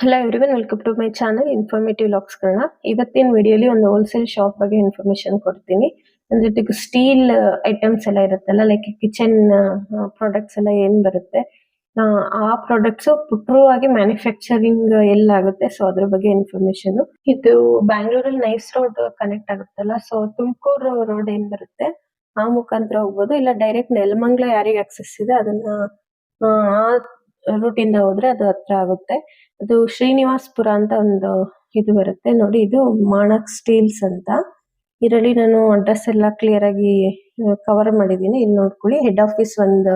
Hello everyone, welcome to my channel informative logs ಗಳನ್ನ. ಇವತ್ತಿನ ವಿಡಿಯೋಲಿ ಒಂದು ಹೋಲ್ಸೇಲ್ ಶಾಪ್ ಬಗ್ಗೆ ಇನ್ಫಾರ್ಮೇಶನ್ ಕೊಡ್ತೀನಿ. ಅಂದ್ರೆ ಸ್ಟೀಲ್ ಐಟಮ್ಸ್ ಎಲ್ಲ ಇರುತ್ತಲ್ಲ, ಲೈಕ್ ಕಿಚನ್ ಪ್ರಾಡಕ್ಟ್ಸ್ ಎಲ್ಲ ಏನ್ ಬರುತ್ತೆ, ಆ ಪ್ರಾಡಕ್ಟ್ಸ್ ಟ್ರೂ ಆಗಿ ಮ್ಯಾನುಫ್ಯಾಕ್ಚರಿಂಗ್ ಎಲ್ಲಾಗುತ್ತೆ. ಸೊ ಅದ್ರ ಬಗ್ಗೆ ಇನ್ಫಾರ್ಮೇಶನ್. ಇದು ಬ್ಯಾಂಗ್ಳೂರಲ್ಲಿ ನೈಸ್ ರೋಡ್ ಕನೆಕ್ಟ್ ಆಗುತ್ತಲ್ಲ, ಸೊ ತುಮಕೂರು ರೋಡ್ ಏನ್ ಬರುತ್ತೆ ಆ ಮುಖಾಂತರ ಹೋಗ್ಬೋದು, ಇಲ್ಲ ಡೈರೆಕ್ಟ್ ನೆಲಮಂಗ್ಲ ಯಾರಿಗೆ ಆಕ್ಸೆಸ್ ಇದೆ ಅದನ್ನ ಆ ರೂಟ್ ಇಂದ ಹೋದ್ರೆ ಅದು ಹತ್ರ ಆಗುತ್ತೆ. ಅದು ಶ್ರೀನಿವಾಸ್ಪುರ ಅಂತ ಒಂದು ಇದು ಬರುತ್ತೆ ನೋಡಿ. ಇದು ಮಾಣಕ್ ಸ್ಟೀಲ್ಸ್ ಅಂತ. ಇದರಲ್ಲಿ ನಾನು ಅಡ್ರೆಸ್ ಎಲ್ಲ ಕ್ಲಿಯರ್ ಆಗಿ ಕವರ್ ಮಾಡಿದ್ದೀನಿ. ಇಲ್ಲಿ ನೋಡ್ಕೊಳ್ಳಿ, ಹೆಡ್ ಆಫೀಸ್ ಒಂದು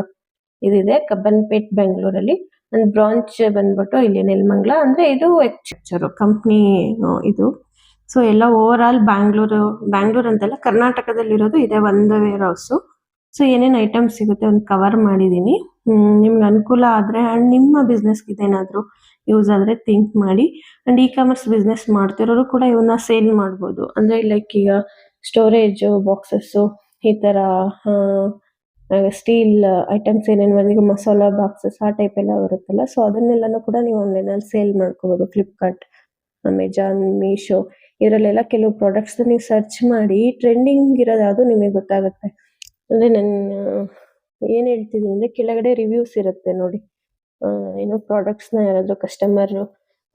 ಇದಿದೆ ಕಬ್ಬನ್ಪೇಟ್ ಬೆಂಗಳೂರಲ್ಲಿ. ಒಂದು ಬ್ರಾಂಚ್ ಬಂದ್ಬಿಟ್ಟು ಇಲ್ಲಿ ನೆಲಮಂಗ್ಲ. ಅಂದ್ರೆ ಇದು ಎಕ್ಸ್ಚರ್ ಕಂಪ್ನಿ ಇದು. ಸೊ ಎಲ್ಲ ಓವರ್ ಆಲ್ ಬ್ಯಾಂಗ್ಳೂರ್ ಅಂತಲ್ಲ, ಕರ್ನಾಟಕದಲ್ಲಿರೋದು ಇದೆ ಒಂದು ವೇರ್ ಹೌಸ್. ಸೊ ಏನೇನ್ ಐಟಮ್ಸ್ ಸಿಗುತ್ತೆ ಒಂದು ಕವರ್ ಮಾಡಿದೀನಿ. ನಿಮ್ಗೆ ಅನುಕೂಲ ಆದ್ರೆ ಅಂಡ್ ನಿಮ್ಮ ಬಿಸ್ನೆಸ್ ಇದೇನಾದ್ರೂ ಯೂಸ್ ಆದ್ರೆ ಥಿಂಕ್ ಮಾಡಿ. ಅಂಡ್ ಇ ಕಾಮರ್ಸ್ ಬಿಸ್ನೆಸ್ ಮಾಡ್ತಿರೋರು ಕೂಡ ಇವನ್ನ ಸೇಲ್ ಮಾಡ್ಬೋದು. ಅಂದ್ರೆ ಲೈಕ್ ಈಗ ಸ್ಟೋರೇಜ್ ಬಾಕ್ಸಸ್, ಈ ತರ ಸ್ಟೀಲ್ ಐಟಮ್ಸ್ ಏನೇನು ಈಗ ಮಸಾಲಾ ಬಾಕ್ಸಸ್ ಆ ಟೈಪ್ ಎಲ್ಲ ಬರುತ್ತಲ್ಲ, ಸೊ ಅದನ್ನೆಲ್ಲಾನು ಕೂಡ ನೀವು ಆನ್ಲೈನ್ ಅಲ್ಲಿ ಸೇಲ್ ಮಾಡ್ಕೋಬಹುದು. ಫ್ಲಿಪ್ಕಾರ್ಟ್, ಅಮೆಜಾನ್, ಮೀಶೋ ಇದರಲ್ಲೆಲ್ಲ ಕೆಲವು ಪ್ರಾಡಕ್ಟ್ಸ್ ನೀವು ಸರ್ಚ್ ಮಾಡಿ ಟ್ರೆಂಡಿಂಗ್ ಇರೋದು ಯಾವುದು ನಿಮಗೆ ಗೊತ್ತಾಗುತ್ತೆ. ಅಂದ್ರೆ ನಾನು ಏನ್ ಹೇಳ್ತಿದ್ದೀನಿ ಅಂದ್ರೆ, ಕೆಳಗಡೆ ರಿವ್ಯೂಸ್ ಇರುತ್ತೆ ನೋಡಿ. ಏನೋ ಪ್ರಾಡಕ್ಟ್ಸ್ ನ ಯಾರಾದ್ರೂ ಕಸ್ಟಮರ್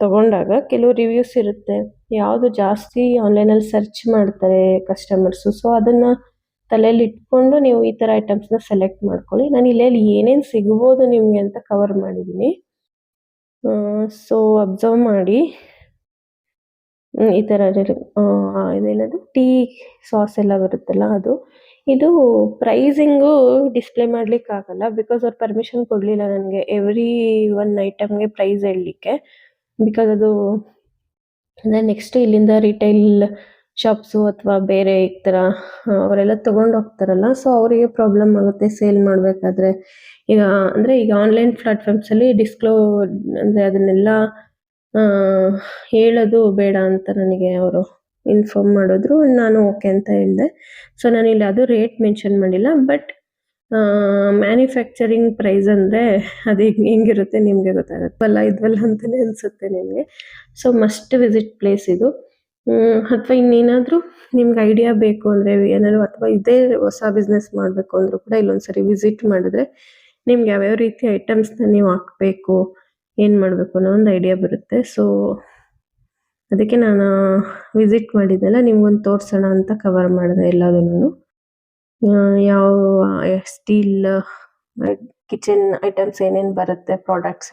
ತಗೊಂಡಾಗ ಕೆಲವು ರಿವ್ಯೂಸ್ ಇರುತ್ತೆ. ಯಾವ್ದು ಜಾಸ್ತಿ ಆನ್ಲೈನ್ ಅಲ್ಲಿ ಸರ್ಚ್ ಮಾಡ್ತಾರೆ ಕಸ್ಟಮರ್ಸ್, ಸೊ ಅದನ್ನ ತಲೆಯಲ್ಲಿ ಇಟ್ಕೊಂಡು ನೀವು ಈ ತರ ಐಟಮ್ಸ್ ನ ಸೆಲೆಕ್ಟ್ ಮಾಡ್ಕೊಳ್ಳಿ. ನಾನು ಇಲ್ಲಿ ಏನೇನ್ ಸಿಗಬಹುದು ನಿಮ್ಗೆ ಅಂತ ಕವರ್ ಮಾಡಿದೀನಿ. ಸೊ ಅಬ್ಸರ್ವ್ ಮಾಡಿ. ಈ ತರ ಇದೇನದು ಟೀ ಸಾಸ್ ಎಲ್ಲ ಬರುತ್ತಲ್ಲ ಅದು. ಇದು ಪ್ರೈಸಿಂಗು ಡಿಸ್ಪ್ಲೇ ಮಾಡ್ಲಿಕ್ಕೆ ಆಗಲ್ಲ, ಬಿಕಾಸ್ ಅವ್ರು ಪರ್ಮಿಷನ್ ಕೊಡ್ಲಿಲ್ಲ ನನಗೆ ಎವ್ರಿ ಒನ್ ಐಟಮ್ಗೆ ಪ್ರೈಸ್ ಹೇಳಲಿಕ್ಕೆ. ಬಿಕಾಸ್ ಅದು ಅಂದ್ರೆ ನೆಕ್ಸ್ಟ್ ಇಲ್ಲಿಂದ ರಿಟೈಲ್ ಶಾಪ್ಸು ಅಥವಾ ಬೇರೆ ಈ ತರ ಅವರೆಲ್ಲ ತಗೊಂಡು ಹೋಗ್ತಾರಲ್ಲ, ಸೊ ಅವರಿಗೆ ಪ್ರಾಬ್ಲಮ್ ಆಗುತ್ತೆ ಸೇಲ್ ಮಾಡ್ಬೇಕಾದ್ರೆ. ಈಗ ಆನ್ಲೈನ್ ಪ್ಲಾಟ್ಫಾರ್ಮ್ಸ್ ಅಲ್ಲಿ ಅಂದ್ರೆ ಅದನ್ನೆಲ್ಲ ಹೇಳೋದು ಬೇಡ ಅಂತ ನನಗೆ ಅವರು ಇನ್ಫಾರ್ಮ್ ಮಾಡಿದ್ರು. ನಾನು ಓಕೆ ಅಂತ ಹೇಳಿದೆ. ಸೊ ನಾನು ಇಲ್ಲಿ ಅದು ರೇಟ್ ಮೆನ್ಷನ್ ಮಾಡಿಲ್ಲ, ಬಟ್ ಮ್ಯಾನುಫ್ಯಾಕ್ಚರಿಂಗ್ ಪ್ರೈಸ್ ಅಂದ್ರೆ ಅದು ಹೆಂಗಿರುತ್ತೆ ನಿಮ್ಗೆ ಗೊತ್ತಾಗತ್ತಲ್ಲ, ಇದ್ವಲ್ಲ ಅಂತಾನೆ ಅನ್ಸುತ್ತೆ ನಿಮ್ಗೆ. ಸೊ ಮಸ್ಟ್ ವಿಸಿಟ್ ಪ್ಲೇಸ್ ಇದು. ಅಥವಾ ಇನ್ನೇನಾದ್ರೂ ನಿಮ್ಗೆ ಐಡಿಯಾ ಬೇಕು ಅಂದ್ರೆ ಏನಾದ್ರು, ಅಥವಾ ಇದೇ ಹೊಸ ಬಿಸ್ನೆಸ್ ಮಾಡ್ಬೇಕು ಅಂದ್ರೂ ಕೂಡ ಇಲ್ಲೊಂದ್ಸರಿ ವಿಸಿಟ್ ಮಾಡಿದ್ರೆ ನಿಮ್ಗೆ ಯಾವ್ಯಾವ ರೀತಿ ಐಟಮ್ಸ್ ನ ನೀವು ಹಾಕ್ಬೇಕು, ಏನ್ ಮಾಡ್ಬೇಕು ಅನ್ನೋ ಒಂದು ಐಡಿಯಾ ಬರುತ್ತೆ. ಸೊ ಅದಕ್ಕೆ ನಾನು ವಿಸಿಟ್ ಮಾಡಿದ್ದೆಲ್ಲ ನಿಮ್ಗೊಂದು ತೋರ್ಸೋಣ ಅಂತ ಕವರ್ ಮಾಡಿದೆ ಎಲ್ಲದನ್ನು. ಯಾವ ಸ್ಟೀಲ್ ಕಿಚನ್ ಐಟಮ್ಸ್ ಏನೇನ್ ಬರುತ್ತೆ ಪ್ರಾಡಕ್ಟ್ಸ್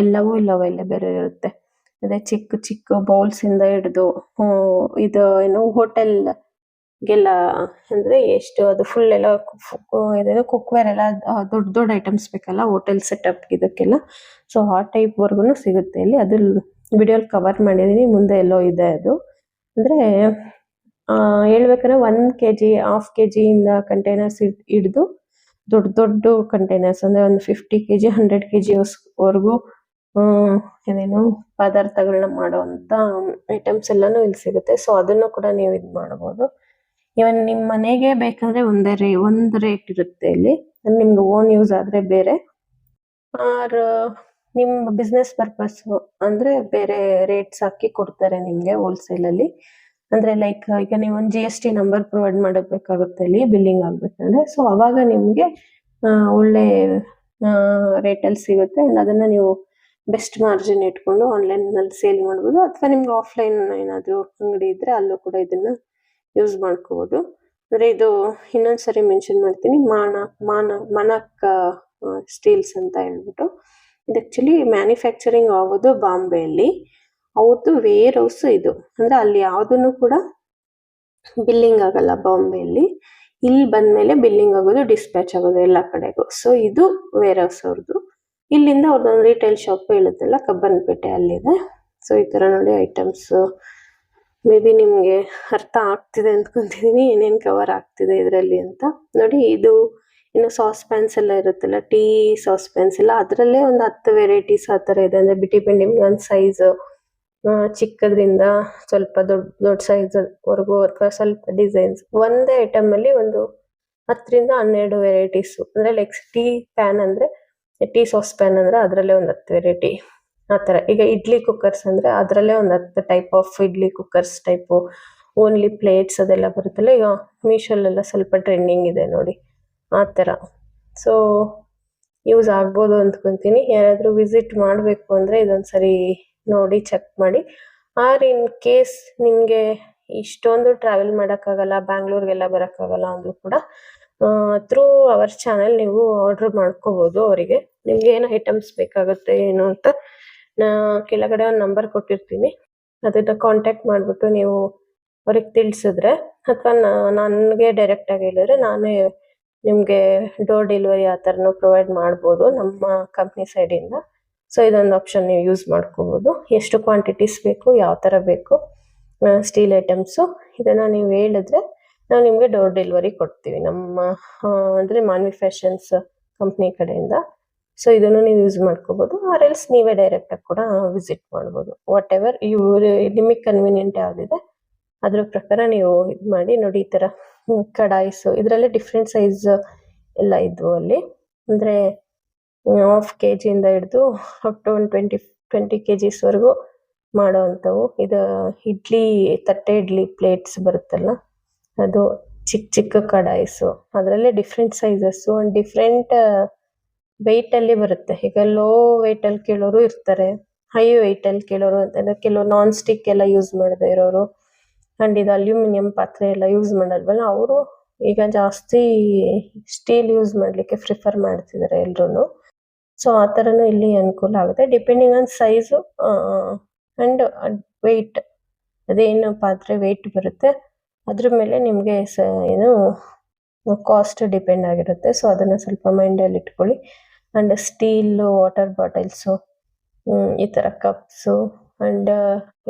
ಎಲ್ಲವೂ ಇಲ್ಲಿ ಅವೈಲೇಬಲ್ ಇರುತ್ತೆ. ಅದೇ ಚಿಕ್ಕ ಚಿಕ್ಕ ಬೌಲ್ಸ್ ಇಂದ ಹಿಡಿದು ಇದು ಏನು ಹೋಟೆಲ್ ಗೆಲ್ಲ, ಅಂದ್ರೆ ಎಷ್ಟು ಅದು ಫುಲ್ ಎಲ್ಲ ಇದೇನೋ ಕುಕ್ವೇರ್ ಎಲ್ಲ ದೊಡ್ಡ ದೊಡ್ಡ ಐಟಮ್ಸ್ ಬೇಕಲ್ಲ ಹೋಟೆಲ್ ಸೆಟಪ್ ಇದಕ್ಕೆಲ್ಲ, ಸೊ ಆ ಟೈಪ್ ವರ್ಗುನು ಸಿಗುತ್ತೆ ಇಲ್ಲಿ. ಅದ್ರ ವಿಡಿಯೋಲ್ ಕವರ್ ಮಾಡಿದೀನಿ. ಮುಂದೆ ಎಲ್ಲೋ ಇದೆ ಅದು. ಅಂದ್ರೆ ಹೇಳ್ಬೇಕಾದ್ರೆ 1 kg 1/2 kg ಇಂದ ಕಂಟೈನರ್ಸ್ ಹಿಡಿದು ದೊಡ್ಡ ದೊಡ್ಡ ಕಂಟೈನರ್ಸ್, ಅಂದ್ರೆ ಒಂದು 50 kg 100 kg ವರ್ಗು ಏನೇನು ಪದಾರ್ಥಗಳನ್ನ ಮಾಡುವಂತ ಐಟಮ್ಸ್ ಎಲ್ಲಾನು ಇಲ್ಲಿ ಸಿಗುತ್ತೆ. ಸೊ ಅದನ್ನು ಕೂಡ ನೀವು ಇದು ಮಾಡಬಹುದು. ಇವನ್ ನಿಮ್ ಮನೆಗೆ ಬೇಕಂದ್ರೆ ಒಂದ್ ರೇಟ್ ಇರುತ್ತೆ ಇಲ್ಲಿ. ನಿಮ್ಗೆ ಓನ್ ಯೂಸ್ ಆದ್ರೆ ಬೇರೆ, ಆರ್ ನಿಮ್ ಬಿಸ್ನೆಸ್ ಪರ್ಪಸ್ ಅಂದ್ರೆ ಬೇರೆ ರೇಟ್ಸ್ ಹಾಕಿ ಕೊಡ್ತಾರೆ ನಿಮ್ಗೆ ಹೋಲ್ಸೇಲ್ ಅಲ್ಲಿ. ಅಂದ್ರೆ ಲೈಕ್ ಈಗ ನೀವು ಒಂದು GST ನಂಬರ್ ಪ್ರೊವೈಡ್ ಮಾಡಬೇಕಾಗುತ್ತೆ ಇಲ್ಲಿ ಬಿಲ್ಲಿಂಗ್ ಆಗ್ಬೇಕಂದ್ರೆ. ಸೊ ಅವಾಗ ನಿಮ್ಗೆ ಒಳ್ಳೆ ರೇಟ್ ಅಲ್ಲಿ ಸಿಗುತ್ತೆ. ಅದನ್ನ ನೀವು ಬೆಸ್ಟ್ ಮಾರ್ಜಿನ್ ಇಟ್ಕೊಂಡು ಆನ್ಲೈನ್ ನಲ್ಲಿ ಸೇಲ್ ಮಾಡಬಹುದು, ಅಥವಾ ನಿಮ್ಗೆ ಆಫ್ಲೈನ್ ಏನಾದ್ರು ಅಂಗಡಿ ಇದ್ರೆ ಅಲ್ಲೂ ಕೂಡ ಇದನ್ನ ಯೂಸ್ ಮಾಡ್ಕೋಬಹುದು. ಅಂದ್ರೆ ಇದು ಇನ್ನೊಂದ್ಸರಿ ಮೆನ್ಷನ್ ಮಾಡ್ತೀನಿ, ಮನಕ್ ಸ್ಟೀಲ್ಸ್ ಅಂತ ಹೇಳ್ಬಿಟ್ಟು. ಇದು ಆಕ್ಚುಲಿ ಮ್ಯಾನುಫ್ಯಾಕ್ಚರಿಂಗ್ ಆಗೋದು ಬಾಂಬೆಯಲ್ಲಿ. ಅವ್ರದ್ದು ವೇರ್ ಹೌಸ್ ಇದು. ಅಂದ್ರೆ ಅಲ್ಲಿ ಯಾವ್ದನ್ನು ಕೂಡ ಬಿಲ್ಲಿಂಗ್ ಆಗಲ್ಲ ಬಾಂಬೆಯಲ್ಲಿ. ಇಲ್ಲಿ ಬಂದ್ಮೇಲೆ ಬಿಲ್ಲಿಂಗ್ ಆಗೋದು, ಡಿಸ್ಪ್ಯಾಚ್ ಆಗೋದು ಎಲ್ಲ ಕಡೆಗೂ. ಸೊ ಇದು ವೇರ್ ಹೌಸ್ ಅವ್ರದ್ದು. ಇಲ್ಲಿಂದ ಅವ್ರದ್ದೊಂದು ರಿಟೈಲ್ ಶಾಪ್ ಹೇಳುತ್ತಲ್ಲ ಕಬ್ಬನ್ಪೇಟೆ ಅಲ್ಲಿದೆ. ಸೊ ಈ ತರ ನೋಡಿ ಐಟಮ್ಸ್. ಮೇ ಬಿ ನಿಮ್ಗೆ ಅರ್ಥ ಆಗ್ತಿದೆ ಅಂದ್ಕೊಂತಿದೀನಿ ಏನೇನ್ ಕವರ್ ಆಗ್ತಿದೆ ಇದರಲ್ಲಿ ಅಂತ. ನೋಡಿ, ಇದು ಇನ್ನು ಸಾಸ್ ಪ್ಯಾನ್ಸ್ ಎಲ್ಲ ಇರುತ್ತಲ್ಲ, ಟೀ ಸಾಸ್ ಪ್ಯಾನ್ಸ್ ಎಲ್ಲ, ಅದರಲ್ಲೇ ಒಂದು 10 ವೆರೈಟೀಸ್ ಆ ತರ ಇದೆ. ಅಂದ್ರೆ ಡಿಪೆಂಡಿಂಗ್ ಆನ್ ಸೈಜ್, ಚಿಕ್ಕದ್ರಿಂದ ಸ್ವಲ್ಪ ದೊಡ್ಡ ಸೈಜ್ ವರ್ಗು, ಅಥವಾ ಸ್ವಲ್ಪ ಡಿಸೈನ್ಸ್. ಒಂದೇ ಐಟಮ್ ಅಲ್ಲಿ ಒಂದು 10 ರಿಂದ 12 ವೆರೈಟೀಸ್. ಅಂದ್ರೆ ಲೈಕ್ ಟೀ ಪ್ಯಾನ್ ಅಂದ್ರೆ ಟೀ ಸಾಸ್ ಪ್ಯಾನ್ ಅಂದ್ರೆ ಅದರಲ್ಲೇ ಒಂದು 10 ವೆರೈಟಿ, ಆ ಥರ. ಈಗ ಇಡ್ಲಿ ಕುಕ್ಕರ್ಸ್ ಅಂದರೆ ಅದರಲ್ಲೇ ಒಂದು 10 type of idli cookers type, only plates ಅದೆಲ್ಲ ಬರುತ್ತಲ್ಲ, ಈಗ ಮೀಶೋಲ್ಲೆಲ್ಲ ಸ್ವಲ್ಪ ಟ್ರೆಂಡಿಂಗ್ ಇದೆ ನೋಡಿ ಆ ಥರ. ಸೊ ಯೂಸ್ ಆಗ್ಬೋದು ಅಂದ್ಕೊತೀನಿ. ಯಾರಾದರೂ ವಿಸಿಟ್ ಮಾಡಬೇಕು ಅಂದರೆ ಇದೊಂದು ಸರಿ ನೋಡಿ ಚೆಕ್ ಮಾಡಿ. ಆರ್ ಇನ್ ಕೇಸ್ ನಿಮಗೆ ಇಷ್ಟೊಂದು ಟ್ರಾವೆಲ್ ಮಾಡೋಕ್ಕಾಗಲ್ಲ, ಬ್ಯಾಂಗ್ಳೂರಿಗೆಲ್ಲ ಬರೋಕ್ಕಾಗಲ್ಲ ಅಂದರೂ ಕೂಡ ಥ್ರೂ ಅವರ್ ಚಾನಲ್ ನೀವು ಆರ್ಡ್ರ್ ಮಾಡ್ಕೋಬೋದು. ಅವರಿಗೆ ನಿಮ್ಗೆ ಏನು ಐಟಮ್ಸ್ ಬೇಕಾಗುತ್ತೆ ಏನು ಅಂತ ಕೆಳಗಡೆ ಒಂದು ನಂಬರ್ ಕೊಟ್ಟಿರ್ತೀನಿ, ಅದನ್ನು ಕಾಂಟ್ಯಾಕ್ಟ್ ಮಾಡಿಬಿಟ್ಟು ನೀವು ಅವ್ರಿಗೆ ತಿಳಿಸಿದ್ರೆ, ಅಥವಾ ನನಗೆ ಡೈರೆಕ್ಟಾಗಿ ಹೇಳಿದ್ರೆ ನಾನೇ ನಿಮಗೆ ಡೋರ್ ಡೆಲಿವರಿ ಆ ಥರನೂ ಪ್ರೊವೈಡ್ ಮಾಡ್ಬೋದು ನಮ್ಮ ಕಂಪ್ನಿ ಸೈಡಿಂದ. ಸೊ ಇದೊಂದು ಆಪ್ಷನ್ ನೀವು ಯೂಸ್ ಮಾಡ್ಕೋಬೋದು. ಎಷ್ಟು ಕ್ವಾಂಟಿಟೀಸ್ ಬೇಕು, ಯಾವ ಥರ ಬೇಕು ಸ್ಟೀಲ್ ಐಟಮ್ಸು, ಇದನ್ನು ನೀವು ಹೇಳಿದ್ರೆ ನಾವು ನಿಮಗೆ ಡೋರ್ ಡೆಲಿವರಿ ಕೊಡ್ತೀವಿ ನಮ್ಮ ಅಂದರೆ ಮಾನ್ವಿ ಫ್ಯಾಷನ್ಸ್ ಕಂಪ್ನಿ ಕಡೆಯಿಂದ. ಸೊ ಇದನ್ನು ನೀವು ಯೂಸ್ ಮಾಡ್ಕೋಬೋದು, ಆರ್ ಎಲ್ಸ್ ನೀವೇ ಡೈರೆಕ್ಟಾಗಿ ಕೂಡ ವಿಸಿಟ್ ಮಾಡ್ಬೋದು. ವಾಟ್ ಎವರ್ ನಿಮಗೆ ಕನ್ವೀನಿಯೆಂಟ್ ಯಾವುದಿದೆ ಅದ್ರ ಪ್ರಕಾರ ನೀವು ಇದು ಮಾಡಿ. ನೋಡಿ ಈ ಥರ ಕಡಾಯಿಸು, ಇದರಲ್ಲೇ ಡಿಫ್ರೆಂಟ್ ಸೈಜ್ ಎಲ್ಲ ಇದ್ವು ಅಲ್ಲಿ, ಅಂದರೆ ½ kg ಇಂದ ಹಿಡಿದು ಅಪ್ ಟು 20 kgsವರೆಗೂ ಮಾಡೋ ಅಂಥವು. ಇದು ಇಡ್ಲಿ ತಟ್ಟೆ ಇಡ್ಲಿ ಪ್ಲೇಟ್ಸ್ ಬರುತ್ತಲ್ಲ, ಅದು ಚಿಕ್ಕ ಚಿಕ್ಕ ಕಡಾಯಿಸು, ಅದರಲ್ಲೇ ಡಿಫ್ರೆಂಟ್ ಸೈಜಸ್ಸು ಆ್ಯಂಡ್ ಡಿಫ್ರೆಂಟ್ ವೆಯ್ಟಲ್ಲಿ ಬರುತ್ತೆ. ಈಗ ಲೋ ವೆಯ್ಟಲ್ಲಿ ಕೇಳೋರು ಇರ್ತಾರೆ, ಹೈ ವೆಯ್ಟಲ್ಲಿ ಕೇಳೋರು ಅಂತಂದರೆ ಕೆಲವು ನಾನ್ ಸ್ಟಿಕ್ ಎಲ್ಲ ಯೂಸ್ ಮಾಡದೇ ಇರೋರು, ಆ್ಯಂಡ್ ಇದು ಅಲ್ಯೂಮಿನಿಯಂ ಪಾತ್ರೆ ಎಲ್ಲ ಯೂಸ್ ಮಾಡಲ್ವಲ್ಲ, ಅವರು ಈಗ ಜಾಸ್ತಿ ಸ್ಟೀಲ್ ಯೂಸ್ ಮಾಡಲಿಕ್ಕೆ ಪ್ರಿಫರ್ ಮಾಡ್ತಿದ್ದಾರೆ ಎಲ್ರೂ. ಸೊ ಆ ಥರನೂ ಇಲ್ಲಿ ಅನುಕೂಲ ಆಗುತ್ತೆ, depending on size and weight. ಅದೇನು ಪಾತ್ರೆ ವೆಯ್ಟ್ ಬರುತ್ತೆ ಅದ್ರ ಮೇಲೆ ನಿಮಗೆ ಏನು ಕಾಸ್ಟ್ ಡಿಪೆಂಡ್ ಆಗಿರುತ್ತೆ. ಸೊ ಅದನ್ನು ಸ್ವಲ್ಪ ಮೈಂಡಲ್ಲಿ ಇಟ್ಕೊಳ್ಳಿ. ಆ್ಯಂಡ್ ಸ್ಟೀಲು ವಾಟರ್ ಬಾಟಲ್ಸು, ಈ ಥರ ಕಪ್ಸು ಆ್ಯಂಡ್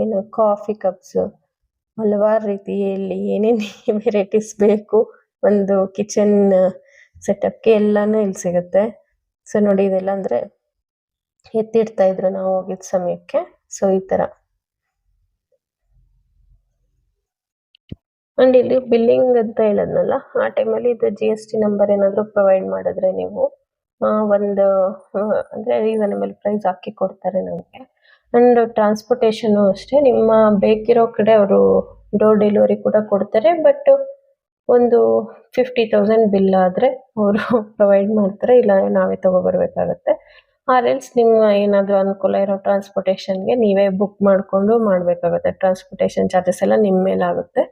ಏನು ಕಾಫಿ ಕಪ್ಸು, ಹಲವಾರು ರೀತಿಯಲ್ಲಿ ಏನೇನು ವೆರೈಟೀಸ್ ಬೇಕು ಒಂದು ಕಿಚನ್ ಸೆಟಪ್ಗೆ ಎಲ್ಲನೂ ಇಲ್ಲಿ ಸಿಗುತ್ತೆ. ಸೊ ನೋಡಿ ಇದೆಲ್ಲ ಅಂದರೆ ಎತ್ತಿಡ್ತಾ ಇದ್ರು ನಾವು ಹೋಗಿದ್ದ ಸಮಯಕ್ಕೆ. ಸೊ ಈ ಥರ. ಆ್ಯಂಡ್ ಇಲ್ಲಿ ಬಿಲ್ಲಿಂಗ್ ಅಂತ ಹೇಳದ್ನಲ್ಲ, ಆ ಟೈಮಲ್ಲಿ ಇದು GST ನಂಬರ್ ಏನಾದರೂ ಪ್ರೊವೈಡ್ ಮಾಡಿದ್ರೆ ನೀವು ಒಂದು ಅಂದರೆ ರೀಸನಬಲ್ ಪ್ರೈಸ್ ಹಾಕಿ ಕೊಡ್ತಾರೆ ನಮಗೆ. ಆ್ಯಂಡ್ ಟ್ರಾನ್ಸ್ಪೋರ್ಟೇಷನು ಅಷ್ಟೇ, ನಿಮ್ಮ ಬೇಕಿರೋ ಕಡೆ ಅವರು ಡೋರ್ ಡೆಲಿವರಿ ಕೂಡ ಕೊಡ್ತಾರೆ. ಬಟ್ ಒಂದು 50,000 ಬಿಲ್ ಆದರೆ ಅವರು ಪ್ರೊವೈಡ್ ಮಾಡ್ತಾರೆ, ಇಲ್ಲ ನಾವೇ ತೊಗೊಬರ್ಬೇಕಾಗತ್ತೆ. ಆರ್ ಎಲ್ಸ್ ನಿಮ್ಮ ಏನಾದರೂ ಅನುಕೂಲ ಇರೋ ಟ್ರಾನ್ಸ್ಪೋರ್ಟೇಷನ್ಗೆ ನೀವೇ ಬುಕ್ ಮಾಡಿಕೊಂಡು ಮಾಡಬೇಕಾಗುತ್ತೆ. ಟ್ರಾನ್ಸ್ಪೋರ್ಟೇಷನ್ ಚಾರ್ಜಸ್ ಎಲ್ಲ ನಿಮ್ಮ ಮೇಲಾಗುತ್ತೆ.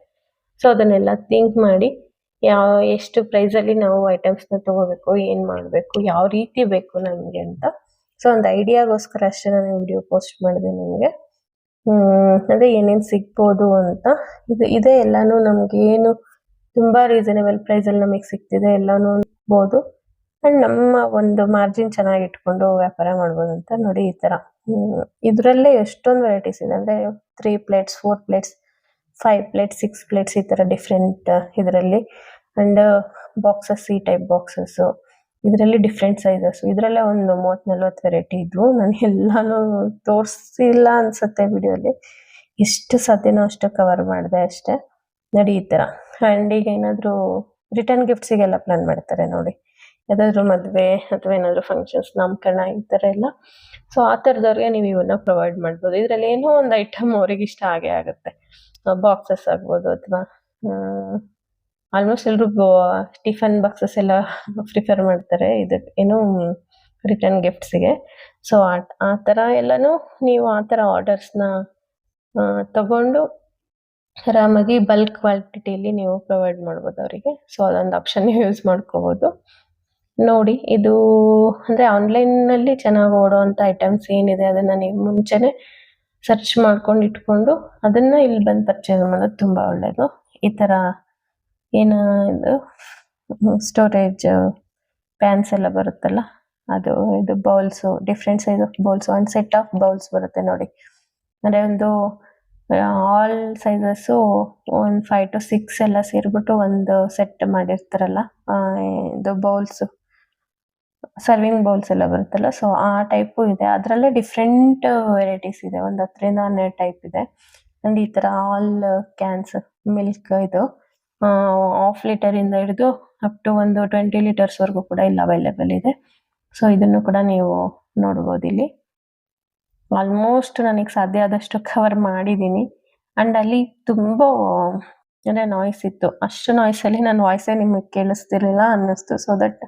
ಸೊ ಅದನ್ನೆಲ್ಲ ಥಿಂಕ್ ಮಾಡಿ ಎಷ್ಟು ಪ್ರೈಸಲ್ಲಿ ನಾವು ಐಟಮ್ಸ್ನ ತೊಗೋಬೇಕು, ಏನು ಮಾಡಬೇಕು, ಯಾವ ರೀತಿ ಬೇಕು ನಮಗೆ ಅಂತ. ಸೊ ಒಂದು ಐಡಿಯಾಗೋಸ್ಕರ ಅಷ್ಟೇ ನಾನು ವಿಡಿಯೋ ಪೋಸ್ಟ್ ಮಾಡಿದೆ ನಿಮಗೆ, ಅದೇ ಏನೇನು ಸಿಗ್ಬೋದು ಅಂತ. ಇದೇ ಎಲ್ಲನೂ ನಮಗೇನು ತುಂಬ ರೀಸನೇಬಲ್ ಪ್ರೈಸಲ್ಲಿ ನಮಗೆ ಸಿಗ್ತಿದೆ ಎಲ್ಲನೂ ಅನ್ಬೋದು. ಆ್ಯಂಡ್ ನಮ್ಮ ಒಂದು ಮಾರ್ಜಿನ್ ಚೆನ್ನಾಗಿ ಇಟ್ಕೊಂಡು ವ್ಯಾಪಾರ ಮಾಡ್ಬೋದು ಅಂತ. ನೋಡಿ ಈ ಥರ ಇದರಲ್ಲೇ ಎಷ್ಟೊಂದು ವೆರೈಟೀಸ್ ಇದೆ, ಅಂದರೆ 3 ಪ್ಲೇಟ್ಸ್ 4 ಪ್ಲೇಟ್ಸ್ 5 ಪ್ಲೇಟ್ಸ್ 6 ಪ್ಲೇಟ್ಸ್ ಈ ಥರ ಡಿಫ್ರೆಂಟ್ ಇದರಲ್ಲಿ. ಆ್ಯಂಡ್ ಬಾಕ್ಸಸ್, ಈ ಟೈಪ್ ಬಾಕ್ಸಸ್ಸು, ಇದರಲ್ಲಿ ಡಿಫ್ರೆಂಟ್ ಸೈಜಸ್ಸು, ಇದರಲ್ಲೇ ಒಂದು 30-40 ವೆರೈಟಿ ಇದ್ವು. ನಾನು ಎಲ್ಲನೂ ತೋರಿಸಿಲ್ಲ ಅನಿಸುತ್ತೆ ವಿಡಿಯೋಲಿ, ಎಷ್ಟು ಸಾಧ್ಯನೋ ಅಷ್ಟು ಕವರ್ ಮಾಡಿದೆ ಅಷ್ಟೇ. ನೋಡಿ ಈ ಥರ. ಆ್ಯಂಡ್ ಈಗ ಏನಾದರೂ ರಿಟರ್ನ್ ಗಿಫ್ಟ್ಸಿಗೆಲ್ಲ ಪ್ಲ್ಯಾನ್ ಮಾಡ್ತಾರೆ ನೋಡಿ, ಯಾವುದಾದ್ರೂ ಮದುವೆ ಅಥವಾ ಏನಾದರೂ ಫಂಕ್ಷನ್ಸ್, ನಾಮಕರಣ ಈ ಥರ ಎಲ್ಲ. ಸೊ ಆ ಥರದವ್ರಿಗೆ ನೀವು ಇವನ್ನ ಪ್ರೊವೈಡ್ ಮಾಡ್ಬೋದು. ಇದರಲ್ಲಿ ಏನೋ ಒಂದು ಐಟಮ್ ಅವ್ರಿಗೆ ಇಷ್ಟ ಆಗೇ ಆಗುತ್ತೆ. ಬಾಕ್ಸಸ್ ಆಗ್ಬೋದು, ಅಥವಾ ಆಲ್ಮೋಸ್ಟ್ ಎಲ್ಲರೂ ಟಿಫನ್ ಬಾಕ್ಸಸ್ ಎಲ್ಲ ಪ್ರಿಫರ್ ಮಾಡ್ತಾರೆ ಇದಕ್ಕೆ ಏನು ರಿಟರ್ನ್ ಗಿಫ್ಟ್ಸಿಗೆ. ಸೊ ಆ ಥರ ಎಲ್ಲನೂ ನೀವು ಆ ಥರ ಆರ್ಡರ್ಸ್ನ ತಗೊಂಡು ಆರಾಮಾಗಿ ಬಲ್ಕ್ ಕ್ವಾಂಟಿಟಿಯಲ್ಲಿ ನೀವು ಪ್ರೊವೈಡ್ ಮಾಡ್ಬೋದು ಅವರಿಗೆ. ಸೊ ಅದೊಂದು ಆಪ್ಷನ್ ನೀವು ಯೂಸ್ ಮಾಡ್ಕೋಬೋದು. ನೋಡಿ ಇದು ಅಂದರೆ ಆನ್ಲೈನ್ನಲ್ಲಿ ಚೆನ್ನಾಗಿ ಓಡೋವಂಥ ಐಟಮ್ಸ್ ಏನಿದೆ ಅದನ್ನು ನೀವು ಮುಂಚೆನೇ ಸರ್ಚ್ ಮಾಡ್ಕೊಂಡು ಇಟ್ಕೊಂಡು ಅದನ್ನು ಇಲ್ಲಿ ಬಂದು ಪರ್ಚೇಸ್ ಮಾಡೋದು ತುಂಬ ಒಳ್ಳೆಯದು. ಈ ಥರ ಏನು ಇದು ಸ್ಟೋರೇಜ್ ಪ್ಯಾನ್ಸ್ ಎಲ್ಲ ಬರುತ್ತಲ್ಲ, ಅದು ಇದು bowls, different size of bowls and set of bowls ಬರುತ್ತೆ ನೋಡಿ. ಅಂದರೆ ಒಂದು ಆಲ್ ಸೈಜಸ್ಸು ಒಂದು 5 to 6 ಎಲ್ಲ ಸೇರಿಬಿಟ್ಟು ಒಂದು ಸೆಟ್ ಮಾಡಿರ್ತಾರಲ್ಲ, ಇದು ಬೌಲ್ಸು, ಸರ್ವಿಂಗ್ ಬೌಲ್ಸ್ ಎಲ್ಲ ಬರುತ್ತಲ್ಲ. ಸೊ ಆ ಟೈಪು ಇದೆ, ಅದರಲ್ಲೇ ಡಿಫ್ರೆಂಟ್ ವೆರೈಟೀಸ್ ಇದೆ, ಒಂದು 10-12 ಟೈಪ್ ಇದೆ. ಆ್ಯಂಡ್ ಈ ಥರ ಆಲ್ ಕ್ಯಾನ್ಸ್ ಮಿಲ್ಕ್, ಇದು 1/2 ಲೀಟರಿಂದ ಹಿಡಿದು ಅಪ್ ಟು ಒಂದು 20 ಲೀಟರ್ಸ್ವರೆಗೂ ಕೂಡ ಇಲ್ಲಿ ಅವೈಲೇಬಲ್ ಇದೆ. ಸೊ ಇದನ್ನು ಕೂಡ ನೀವು ನೋಡ್ಬೋದು ಇಲ್ಲಿ. ಆಲ್ಮೋಸ್ಟ್ ನನಗೆ ಸಾಧ್ಯ ಆದಷ್ಟು ಕವರ್ ಮಾಡಿದ್ದೀನಿ. ಆ್ಯಂಡ್ ಅಲ್ಲಿ ತುಂಬ ಅಂದರೆ ನಾಯ್ಸ್ ಇತ್ತು. ಅಷ್ಟು ನಾಯ್ಸಲ್ಲಿ ನನ್ನ ವಾಯ್ಸೇ ನಿಮಗೆ ಕೇಳಿಸ್ತಿರ್ಲಿಲ್ಲ ಅನ್ನಿಸ್ತು. ಸೊ ದಟ್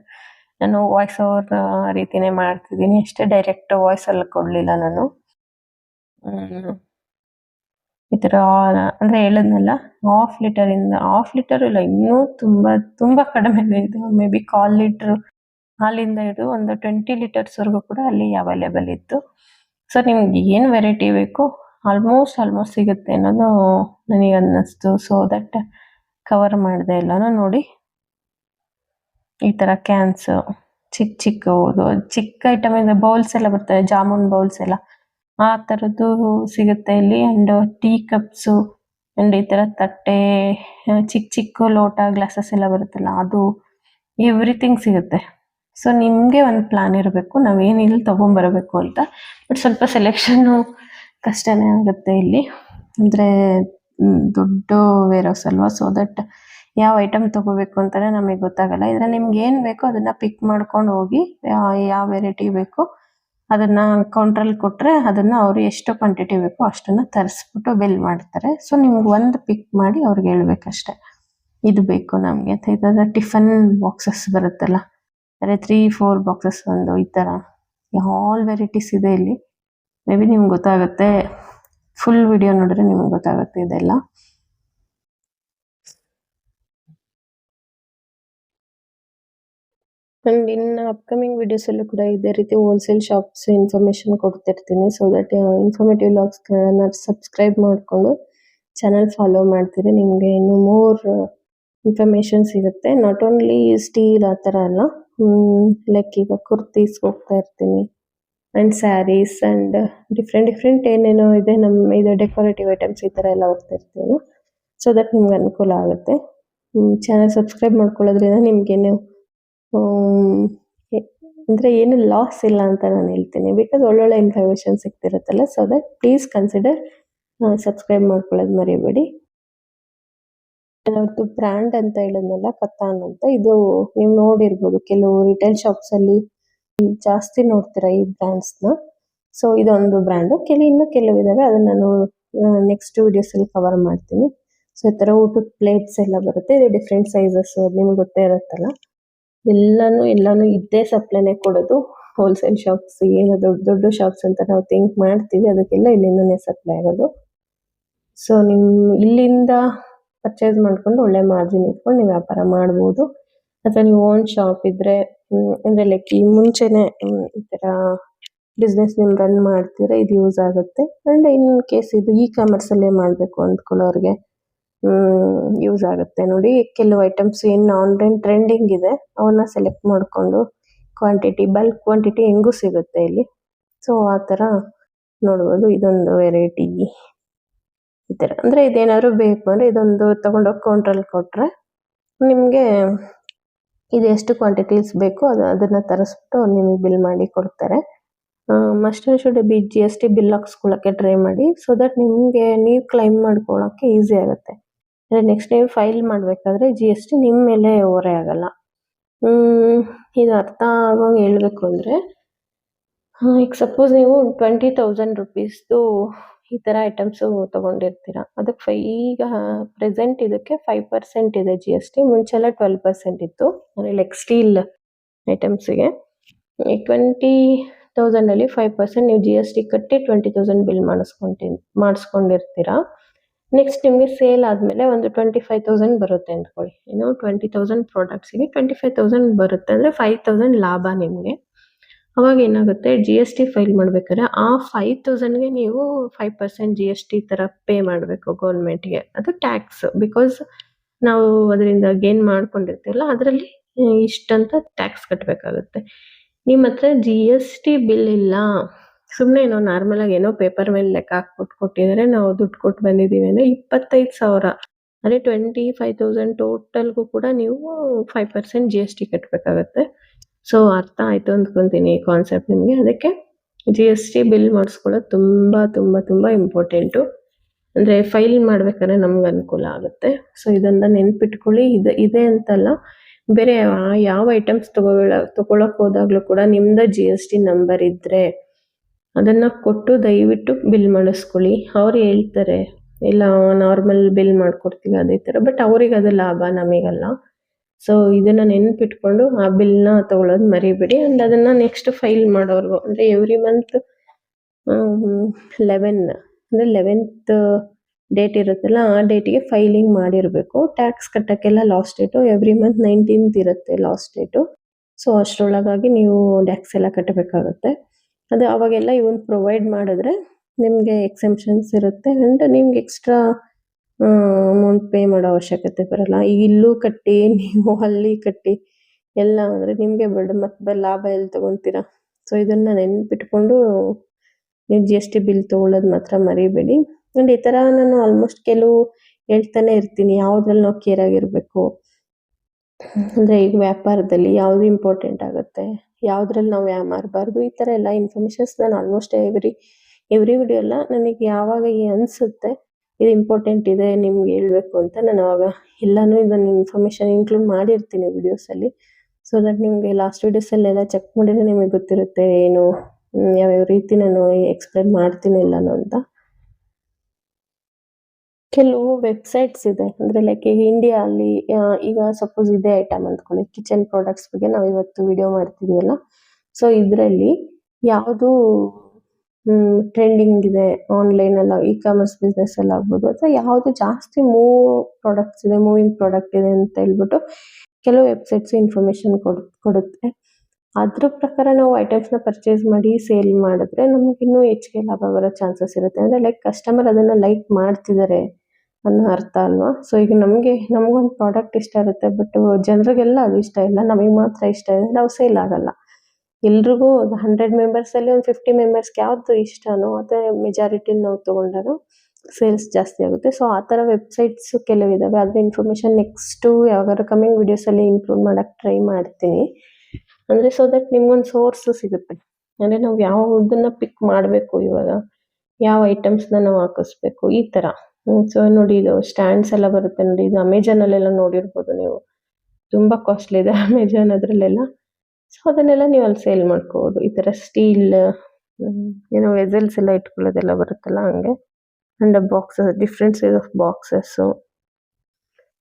ನಾನು ವಾಯ್ಸ್ ಓವರ್ ರೀತಿನೇ ಮಾಡ್ತಿದ್ದೀನಿ ಅಷ್ಟೇ, ಡೈರೆಕ್ಟ್ ವಾಯ್ಸಲ್ಲಿ ಕೊಡಲಿಲ್ಲ ನಾನು. ಈ ಥರ ಅಂದರೆ ಹೇಳಿದ್ನಲ್ಲ, ಹಾಫ್ ಲೀಟರ್ ಇಲ್ಲ, ಇನ್ನೂ ತುಂಬ ಕಡಿಮೆ ಇದೆ. ಮೇ ಬಿ 1/4 ಲೀಟ್ರ್ ಹಾಲಿಂದ ಹಿಡಿದು ಒಂದು 20 ಲೀಟರ್ಸ್ವರೆಗೂ ಕೂಡ ಅಲ್ಲಿ ಅವೈಲೇಬಲ್ ಇತ್ತು. ಸೊ ನಿಮ್ಗೆ ಏನು ವೆರೈಟಿ ಬೇಕೋ ಆಲ್ಮೋಸ್ಟ್ ಸಿಗುತ್ತೆ ಅನ್ನೋದು ನನಗೆ ಅನ್ನಿಸ್ತು. ಸೊ ದಟ್ ಕವರ್ ಮಾಡಿದೆ ಎಲ್ಲನೂ. ನೋಡಿ, ಈ ಥರ ಕ್ಯಾನ್ಸು ಚಿಕ್ಕದು ಚಿಕ್ಕ ಐಟಮ್ ಇಂದ ಬೌಲ್ಸ್ ಎಲ್ಲ ಬರ್ತವೆ, ಜಾಮೂನ್ ಬೌಲ್ಸ್ ಎಲ್ಲ, ಆ ಥರದ್ದು ಸಿಗುತ್ತೆ ಇಲ್ಲಿ. ಆ್ಯಂಡ್ ಟೀ ಕಪ್ಸು ಆ್ಯಂಡ್ ಈ ಥರ ತಟ್ಟೆ, ಚಿಕ್ಕ ಲೋಟ, ಗ್ಲಾಸಸ್ ಎಲ್ಲ ಬರುತ್ತಲ್ಲ, ಅದು ಎವ್ರಿಥಿಂಗ್ ಸಿಗುತ್ತೆ. ಸೊ ನಿಮಗೆ ಒಂದು ಪ್ಲಾನ್ ಇರಬೇಕು, ನಾವೇನಿಲ್ಲಿ ತೊಗೊಂಬರಬೇಕು ಅಂತ. ಬಟ್ ಸ್ವಲ್ಪ ಸೆಲೆಕ್ಷನ್ನು ಕಷ್ಟನೇ ಆಗುತ್ತೆ ಇಲ್ಲಿ, ಅಂದರೆ ದೊಡ್ಡ ವೇರ್ಹೌಸ್ ಅಲ್ವಾ. ಸೊ ದಟ್ ಯಾವ ಐಟಮ್ ತೊಗೋಬೇಕು ಅಂತಲೇ ನಮಗೆ ಗೊತ್ತಾಗಲ್ಲ. ಇದರಲ್ಲಿ ನಿಮ್ಗೆ ಏನು ಬೇಕೋ ಅದನ್ನು ಪಿಕ್ ಮಾಡ್ಕೊಂಡು ಹೋಗಿ, ಯಾವ ವೆರೈಟಿ ಬೇಕೋ ಅದನ್ನು ಕೌಂಟ್ರಲ್ಲಿ ಕೊಟ್ಟರೆ ಅದನ್ನು ಅವರು ಎಷ್ಟು ಕ್ವಾಂಟಿಟಿ ಬೇಕೋ ಅಷ್ಟನ್ನು ತರಿಸ್ಬಿಟ್ಟು ಬಿಲ್ ಮಾಡ್ತಾರೆ. ಸೊ ನಿಮ್ಗೆ ಒಂದು ಪಿಕ್ ಮಾಡಿ ಅವ್ರಿಗೆ ಹೇಳ್ಬೇಕಷ್ಟೆ, ಇದು ಬೇಕು ನಮಗೆ ಅಂತ. ಇದಾದ ಟಿಫನ್ ಬಾಕ್ಸಸ್ ಬರುತ್ತಲ್ಲ, ಅಂದರೆ 3-4 ಬಾಕ್ಸಸ್ ಒಂದು, ಈ ಥರ ಆಲ್ ವೆರೈಟೀಸ್ ಇದೆ ಇಲ್ಲಿ. ಮೇ ಬಿ ನಿಮ್ಗೆ ಗೊತ್ತಾಗುತ್ತೆ, ಫುಲ್ ವಿಡಿಯೋ ನೋಡಿದ್ರೆ ನಿಮ್ಗೆ ಗೊತ್ತಾಗುತ್ತೆ ಇದೆಲ್ಲ. ಆ್ಯಂಡ್ ಇನ್ನು ಅಪ್ಕಮಿಂಗ್ ವಿಡಿಯೋಸಲ್ಲೂ ಕೂಡ ಇದೇ ರೀತಿ ಹೋಲ್ಸೇಲ್ ಶಾಪ್ಸ್ ಇನ್ಫಾರ್ಮೇಷನ್ ಕೊಡ್ತಿರ್ತೀನಿ. ಸೊ ದಟ್ ಇನ್ಫಾರ್ಮೇಟಿವ್ ವ್ಲಾಗ್ಸ್ಗಳನ್ನ ಸಬ್ಸ್ಕ್ರೈಬ್ ಮಾಡಿಕೊಂಡು ಚಾನಲ್ ಫಾಲೋ ಮಾಡ್ತೀರಿ, ನಿಮಗೆ ಇನ್ನೂ ಮೋರ್ ಇನ್ಫಾರ್ಮೇಷನ್ ಸಿಗುತ್ತೆ. ನಾಟ್ ಓನ್ಲಿ ಸ್ಟೀಲ್ ಆ ಥರ ಅಲ್ಲ, ಲೈಕ್ ಈಗ ಕುರ್ತೀಸ್ ಹೋಗ್ತಾ ಇರ್ತೀನಿ, ಆ್ಯಂಡ್ ಸ್ಯಾರೀಸ್ ಆ್ಯಂಡ್ ಡಿಫ್ರೆಂಟ್ ಏನೇನೋ ಇದೆ, ನಮ್ಮ ಇದು ಡೆಕೋರೇಟಿವ್ ಐಟಮ್ಸ್ ಈ ಥರ ಎಲ್ಲ ಹೋಗ್ತಾ ಇರ್ತೀವಿ. ಸೊ ದಟ್ ನಿಮ್ಗೆ ಅನುಕೂಲ ಆಗುತ್ತೆ. ಚಾನಲ್ ಸಬ್ಸ್ಕ್ರೈಬ್ ಮಾಡ್ಕೊಳ್ಳೋದ್ರಿಂದ ನಿಮಗೇನು ಅಂದರೆ ಏನು ಲಾಸ್ ಇಲ್ಲ ಅಂತ ನಾನು ಹೇಳ್ತೀನಿ, ಬಿಕಾಸ್ ಒಳ್ಳೊಳ್ಳೆ ಇನ್ಫಾರ್ಮೇಷನ್ ಸಿಗ್ತಿರುತ್ತಲ್ಲ. So that please consider subscribe ಮಾಡ್ಕೊಳ್ಳೋದು ಮರಿಬೇಡಿ. ಅವ್ರದ್ದು ಬ್ರ್ಯಾಂಡ್ ಅಂತ ಹೇಳಿದ್ನಲ್ಲ, ಕತಾನ್ ಅಂತ, ಇದು ನೀವು ನೋಡಿರ್ಬೋದು ಕೆಲವು ರಿಟೇಲ್ ಶಾಪ್ಸಲ್ಲಿ ಜಾಸ್ತಿ ನೋಡ್ತೀರಾ ಈ ಬ್ರ್ಯಾಂಡ್ಸ್ನ. ಸೊ ಇದೊಂದು ಬ್ರ್ಯಾಂಡು, ಇನ್ನೂ ಕೆಲವಿದ್ದಾವೆ, ಅದನ್ನು ನಾನು ನೆಕ್ಸ್ಟ್ ವಿಡಿಯೋಸಲ್ಲಿ ಕವರ್ ಮಾಡ್ತೀನಿ. ಸೊ ಈ ಥರ ಊಟದ ಪ್ಲೇಟ್ಸ್ ಎಲ್ಲ ಬರುತ್ತೆ, ಇದು ಡಿಫ್ರೆಂಟ್ ಸೈಜಸ್, ಅದು ನಿಮ್ಗೆ ಗೊತ್ತೇ ಇರುತ್ತಲ್ಲ. ಎಲ್ಲಾನು ಇದ್ದೇ ಸಪ್ಲೈನೇ ಕೊಡೋದು. ಹೋಲ್ಸೇಲ್ ಶಾಪ್ಸ್ ಏನು ದೊಡ್ಡ ಶಾಪ್ಸ್ ಅಂತ ನಾವು ಥಿಂಕ್ ಮಾಡ್ತೀವಿ, ಅದಕ್ಕೆಲ್ಲ ಇಲ್ಲಿಂದನೇ ಸಪ್ಲೈ ಆಗೋದು. ಸೊ ಇಲ್ಲಿಂದ ಪರ್ಚೇಸ್ ಮಾಡ್ಕೊಂಡು ಒಳ್ಳೆ ಮಾರ್ಜಿನ್ ಇಟ್ಕೊಂಡು ನೀವು ವ್ಯಾಪಾರ ಮಾಡ್ಬೋದು. ಅಥವಾ ನೀವು ಓನ್ ಶಾಪ್ ಇದ್ದರೆ, ಅಂದರೆ ಲೈಕ್ ಈ ಮುಂಚೆನೇ ಈ ಥರ ಬಿಸ್ನೆಸ್ ನೀವು ರನ್ ಮಾಡ್ತೀರಾ, ಇದು ಯೂಸ್ ಆಗುತ್ತೆ. ಆ್ಯಂಡ್ ಇನ್ ಕೇಸ್ ಇದು ಕಾಮರ್ಸಲ್ಲೇ ಮಾಡಬೇಕು ಅಂದ್ಕೊಳ್ಳೋರಿಗೆ ಯೂಸ್ ಆಗುತ್ತೆ. ನೋಡಿ, ಕೆಲವು ಐಟಮ್ಸ್ ಏನು ಆನ್ಲೈನ್ ಟ್ರೆಂಡಿಂಗ್ ಇದೆ ಅವನ್ನ ಸೆಲೆಕ್ಟ್ ಮಾಡಿಕೊಂಡು ಬಲ್ಕ್ ಕ್ವಾಂಟಿಟಿ ಹೆಂಗೂ ಸಿಗುತ್ತೆ ಇಲ್ಲಿ. ಸೊ ಆ ಥರ ನೋಡ್ಬೋದು. ಇದೊಂದು ವೆರೈಟಿ ಈ ಥರ, ಅಂದರೆ ಇದೇನಾದ್ರು ಬೇಕು ಅಂದರೆ ಇದೊಂದು ತೊಗೊಂಡೋಗಿ ಕೌಂಟ್ರಲ್ಲಿ ಕೊಟ್ಟರೆ ನಿಮಗೆ ಇದು ಎಷ್ಟು ಕ್ವಾಂಟಿಟೀಸ್ ಬೇಕು ಅದನ್ನು ತರಿಸ್ಬಿಟ್ಟು ನಿಮಗೆ ಬಿಲ್ ಮಾಡಿ ಕೊಡ್ತಾರೆ. Must and should be GST bill ಹಾಕ್ಸ್ಕೊಳ್ಳೋಕ್ಕೆ ಟ್ರೈ ಮಾಡಿ. ಸೊ ದಟ್ ನಿಮಗೆ ನೀವು ಕ್ಲೈಮ್ ಮಾಡ್ಕೊಳ್ಳೋಕ್ಕೆ ಈಸಿ ಆಗುತ್ತೆ. ಅಂದರೆ ನೆಕ್ಸ್ಟ್ ನೀವು ಫೈಲ್ ಮಾಡಬೇಕಾದ್ರೆ GST ನಿಮ್ಮ ಮೇಲೆ ಹೊರೆ ಆಗಲ್ಲ. ಇದು ಅರ್ಥ ಆಗೋಂಗೆ ಹೇಳಬೇಕು ಅಂದರೆ, ಈಗ ಸಪೋಸ್ ನೀವು 20,000 ರುಪೀಸ್ದು ಈ ಥರ ಐಟಮ್ಸು ತೊಗೊಂಡಿರ್ತೀರ, ಅದಕ್ಕೆ ಈಗ ಪ್ರೆಸೆಂಟ್ ಇದಕ್ಕೆ 5% ಇದೆ GST. ಮುಂಚೆಲ್ಲ 12% ಇತ್ತು, ಅಂದರೆ ಲೈಕ್ ಸ್ಟೀಲ್ ಐಟಮ್ಸಿಗೆ. ಈ 20,000ಅಲ್ಲಿ 5% ನೀವು GST ಕಟ್ಟಿ 20,000 ಬಿಲ್ ಮಾಡಿಸ್ಕೊಂಡಿರ್ತೀರ. ನೆಕ್ಸ್ಟ್ ನಿಮಗೆ ಸೇಲ್ ಆದಮೇಲೆ ಒಂದು 25,000 ಬರುತ್ತೆ ಅಂದ್ಕೊಳ್ಳಿ. 20,000 ಪ್ರಾಡಕ್ಟ್ಸಿಗೆ 25,000 ಬರುತ್ತೆ, ಅಂದರೆ 5,000 ಲಾಭ ನಿಮಗೆ. ಅವಾಗ ಏನಾಗುತ್ತೆ, GST ಫೈಲ್ ಮಾಡಬೇಕಾದ್ರೆ ಆ 5,000ಗೆ ನೀವು 5% GST ಥರ ಪೇ ಮಾಡಬೇಕು ಗೌರ್ಮೆಂಟ್ಗೆ. ಅದು ಟ್ಯಾಕ್ಸ್, ಬಿಕಾಸ್ ನಾವು ಅದರಿಂದ ಗೇನ್ ಮಾಡ್ಕೊಂಡಿರ್ತೀವಲ್ಲ, ಅದರಲ್ಲಿ ಇಷ್ಟಂತ ಟ್ಯಾಕ್ಸ್ ಕಟ್ಟಬೇಕಾಗುತ್ತೆ. ನಿಮ್ಮ ಹತ್ರ GST ಬಿಲ್ ಇಲ್ಲ, ಸುಮ್ಮನೆ ನಾರ್ಮಲಾಗಿ ಪೇಪರ್ ಮೇಲೆ ಲೆಕ್ಕ ಹಾಕ್ಬಿಟ್ಟು ಕೊಟ್ಟಿದ್ದಾರೆ, ನಾವು ದುಡ್ಡು ಕೊಟ್ಟು ಬಂದಿದ್ದೀವಿ ಅಂದರೆ 25,000, ಅಂದರೆ 25,000 ಟೋಟಲ್ಗೂ ಕೂಡ ನೀವು 5% GST ಕಟ್ಟಬೇಕಾಗತ್ತೆ. ಸೊ ಅರ್ಥ ಆಯಿತು ಅಂದ್ಕೊತೀನಿ ಈ ಕಾನ್ಸೆಪ್ಟ್ ನಿಮಗೆ. ಅದಕ್ಕೆ GST ಬಿಲ್ ಮಾಡಿಸ್ಕೊಳ್ಳೋದು ತುಂಬ ಇಂಪಾರ್ಟೆಂಟು. ಅಂದರೆ ಫೈಲ್ ಮಾಡ್ಬೇಕಾದ್ರೆ ನಮ್ಗೆ ಅನುಕೂಲ ಆಗುತ್ತೆ. ಸೊ ಇದನ್ನು ನೆನ್ಪಿಟ್ಕೊಳ್ಳಿ. ಇದೆ ಅಂತಲ್ಲ, ಬೇರೆ ಯಾವ ಐಟಮ್ಸ್ ತೊಗೊಳಕ್ಕೆ ಹೋದಾಗಲೂ ಕೂಡ ನಿಮ್ಮದು GST ನಂಬರ್ ಇದ್ದರೆ ಅದನ್ನು ಕೊಟ್ಟು ದಯವಿಟ್ಟು ಬಿಲ್ ಮಾಡಿಸ್ಕೊಳ್ಳಿ. ಅವ್ರು ಹೇಳ್ತಾರೆ ಇಲ್ಲ ನಾರ್ಮಲ್ ಬಿಲ್ ಮಾಡಿಕೊಡ್ತೀವಿ ಅದೇ ಥರ, ಬಟ್ ಅವ್ರಿಗೆ ಅದು ಲಾಭ, ನಮಗಲ್ಲ. ಸೊ ಇದನ್ನು ನೆನಪಿಟ್ಕೊಂಡು ಆ ಬಿಲ್ನ ತೊಗೊಳೋದು ಮರಿಬೇಡಿ. ಆ್ಯಂಡ್ ಅದನ್ನು ನೆಕ್ಸ್ಟ್ ಫೈಲ್ ಮಾಡೋರ್ಗು ಅಂದರೆ ಎವ್ರಿ ಮಂತ್ 11 ಅಂದರೆ 11th ಡೇಟ್ ಇರುತ್ತಲ್ಲ ಆ ಡೇಟಿಗೆ ಫೈಲಿಂಗ್ ಮಾಡಿರಬೇಕು. ಟ್ಯಾಕ್ಸ್ ಕಟ್ಟೋಕ್ಕೆಲ್ಲ last date every month 19th ಇರುತ್ತೆ ಲಾಸ್ಟ್ ಡೇಟು. ಸೊ ಅಷ್ಟರೊಳಗಾಗಿ ನೀವು ಟ್ಯಾಕ್ಸ್ ಎಲ್ಲ ಕಟ್ಟಬೇಕಾಗುತ್ತೆ. ಅದು ಅವಾಗೆಲ್ಲ ಇವನ್ ಪ್ರೊವೈಡ್ ಮಾಡಿದ್ರೆ ನಿಮಗೆ ಎಕ್ಸೆಂಪ್ಷನ್ಸ್ ಇರುತ್ತೆ ಆ್ಯಂಡ್ ನಿಮ್ಗೆ ಎಕ್ಸ್ಟ್ರಾ ಅಮೌಂಟ್ ಪೇ ಮಾಡೋ ಅವಶ್ಯಕತೆ ಬರಲ್ಲ. ಈಗ ಇಲ್ಲೂ ಕಟ್ಟಿ ನೀವು ಅಲ್ಲಿ ಕಟ್ಟಿ ಎಲ್ಲ ಅಂದರೆ ನಿಮಗೆ ಮತ್ತೆ ಲಾಭ ಎಲ್ಲಿ ತೊಗೊತೀರಾ? ಸೊ ಇದನ್ನು ನೆನ್ಪಿಟ್ಕೊಂಡು ನೀವು GST ಬಿಲ್ ತೊಗೊಳ್ಳೋದು ಮಾತ್ರ ಮರಿಬೇಡಿ. ಆ್ಯಂಡ್ ಈ ಥರ ನಾನು ಆಲ್ಮೋಸ್ಟ್ ಕೆಲವು ಹೇಳ್ತಾನೆ ಇರ್ತೀನಿ ಯಾವುದ್ರಲ್ಲಿ ನಾವು ಕೇರ್ ಆಗಿರಬೇಕು ಅಂದರೆ ಈಗ ವ್ಯಾಪಾರದಲ್ಲಿ ಯಾವುದು ಇಂಪಾರ್ಟೆಂಟ್ ಆಗುತ್ತೆ, ಯಾವುದ್ರಲ್ಲಿ ನಾವು ಮಾರಬಾರ್ದು, ಈ ಥರ ಎಲ್ಲ ಇನ್ಫಾರ್ಮೇಷನ್ಸ್ ನಾನು ಆಲ್ಮೋಸ್ಟ್ ಎವ್ರಿ ವಿಡಿಯೋ ಎಲ್ಲ ನನಗೆ ಯಾವಾಗ ಅನಿಸುತ್ತೆ ಇದು ಇಂಪಾರ್ಟೆಂಟ್ ಇದೆ ನಿಮ್ಗೆ ಹೇಳಬೇಕು ಅಂತ ನಾನು ಅವಾಗ ಎಲ್ಲನೂ ಇದನ್ನು ಇನ್ಫಾರ್ಮೇಷನ್ ಇನ್ಕ್ಲೂಡ್ ಮಾಡಿರ್ತೀನಿ ವಿಡಿಯೋಸಲ್ಲಿ. ಸೊ ದಟ್ ನಿಮಗೆ ಲಾಸ್ಟ್ ವಿಡಿಯೋಸಲ್ಲೆಲ್ಲ ಚೆಕ್ ಮಾಡಿದರೆ ನಿಮಗೆ ಗೊತ್ತಿರುತ್ತೆ ಏನು ಯಾವ್ಯಾವ ರೀತಿ ನಾನು ಎಕ್ಸ್ಪ್ಲೇನ್ ಮಾಡ್ತೀನಿ ಎಲ್ಲನೂ ಅಂತ. ಕೆಲವು ವೆಬ್ಸೈಟ್ಸ್ ಇದೆ ಅಂದರೆ ಲೈಕ್ ಈಗ ಇಂಡಿಯಾದಲ್ಲಿ ಈಗ ಸಪೋಸ್ ಇದೇ ಐಟಮ್ ಅಂದ್ಕೊಳ್ಳಿ, ಕಿಚನ್ ಪ್ರಾಡಕ್ಟ್ಸ್ ಬಗ್ಗೆ ನಾವು ಇವತ್ತು ವಿಡಿಯೋ ಮಾಡ್ತಿದ್ದೀವಲ್ಲ. ಸೊ ಇದರಲ್ಲಿ ಯಾವುದು ಟ್ರೆಂಡಿಂಗ್ ಇದೆ ಆನ್ಲೈನಲ್ಲಿ ಇ-ಕಾಮರ್ಸ್ ಬಿಸ್ನೆಸ್ಸಲ್ಲಿ ಆಗ್ಬೋದು, ಅಥವಾ ಯಾವುದು ಜಾಸ್ತಿ ಪ್ರಾಡಕ್ಟ್ಸ್ ಇದೆ, ಮೂವಿಂಗ್ ಪ್ರಾಡಕ್ಟ್ ಇದೆ ಅಂತ ಹೇಳ್ಬಿಟ್ಟು ಕೆಲವು ವೆಬ್ಸೈಟ್ಸ್ ಇನ್ಫಾರ್ಮೇಷನ್ ಕೊಡುತ್ತೆ. ಅದ್ರ ಪ್ರಕಾರ ನಾವು ಐಟಮ್ಸ್ನ ಪರ್ಚೇಸ್ ಮಾಡಿ ಸೇಲ್ ಮಾಡಿದ್ರೆ ನಮಗಿನ್ನೂ ಹೆಚ್ಚಿಗೆ ಲಾಭ ಬರೋ ಚಾನ್ಸಸ್ ಇರುತ್ತೆ. ಅಂದರೆ ಲೈಕ್ ಕಸ್ಟಮರ್ ಅದನ್ನು ಲೈಕ್ ಮಾಡ್ತಿದ್ದಾರೆ ಅನ್ನೋ ಅರ್ಥ ಅಲ್ವಾ? ಸೊ ಈಗ ನಮಗೊಂದು ಪ್ರಾಡಕ್ಟ್ ಇಷ್ಟ ಇರುತ್ತೆ, ಬಟ್ ಜನರಿಗೆಲ್ಲ ಅದು ಇಷ್ಟ ಇಲ್ಲ, ನಮಗೆ ಮಾತ್ರ ಇಷ್ಟ ಇದೆ, ನಾವು ಸೇಲ್ ಆಗಲ್ಲ. ಎಲ್ರಿಗೂ 100 ಮೆಂಬರ್ಸಲ್ಲಿ ಒಂದು 50 ಮೆಂಬರ್ಸ್ಗೆ ಯಾವುದು ಇಷ್ಟನೋ ಅದೇ ಮೆಜಾರಿಟಿ ನಾವು ತೊಗೊಂಡಾಗ ಸೇಲ್ಸ್ ಜಾಸ್ತಿ ಆಗುತ್ತೆ. ಸೊ ಆ ಥರ ವೆಬ್ಸೈಟ್ಸ್ ಕೆಲವಿದ್ದಾವೆ. ಅದ್ರ ಇನ್ಫಾರ್ಮೇಷನ್ ನೆಕ್ಸ್ಟು ಯಾವಾಗಾದ್ರು ಕಮಿಂಗ್ ವಿಡಿಯೋಸಲ್ಲಿ ಇನ್ಕ್ಲೂಡ್ ಮಾಡೋಕ್ಕೆ ಟ್ರೈ ಮಾಡ್ತೀನಿ. ಅಂದರೆ ಸೊ ದಟ್ ನಿಮ್ಗೊಂದು ಸೋರ್ಸು ಸಿಗುತ್ತೆ. ಅಂದರೆ ನಾವು ಯಾವುದನ್ನು ಪಿಕ್ ಮಾಡಬೇಕು, ಇವಾಗ ಯಾವ ಐಟಮ್ಸ್ನ ನಾವು ಹಾಕಿಸ್ಬೇಕು, ಈ ಥರ. ಸೊ ನೋಡಿ ಇದು ಸ್ಟ್ಯಾಂಡ್ಸ್ ಎಲ್ಲ ಬರುತ್ತೆ ನೋಡಿ, ಇದು ಅಮೆಜಾನಲ್ಲೆಲ್ಲ ನೋಡಿರ್ಬೋದು ನೀವು, ತುಂಬ ಕಾಸ್ಟ್ಲಿ ಇದೆ ಅಮೆಜಾನ್ ಅದರಲ್ಲೆಲ್ಲ. ಸೊ ಅದನ್ನೆಲ್ಲ ನೀವು ಅಲ್ಲಿ ಸೇಲ್ ಮಾಡ್ಕೋಬೋದು. ಈ ಥರ ಸ್ಟೀಲ್ ಏನೋ ವೆಸಲ್ಸ್ ಎಲ್ಲ ಇಟ್ಕೊಳ್ಳೋದೆಲ್ಲ ಬರುತ್ತಲ್ಲ ಹಂಗೆ. And boxes, different size of boxes,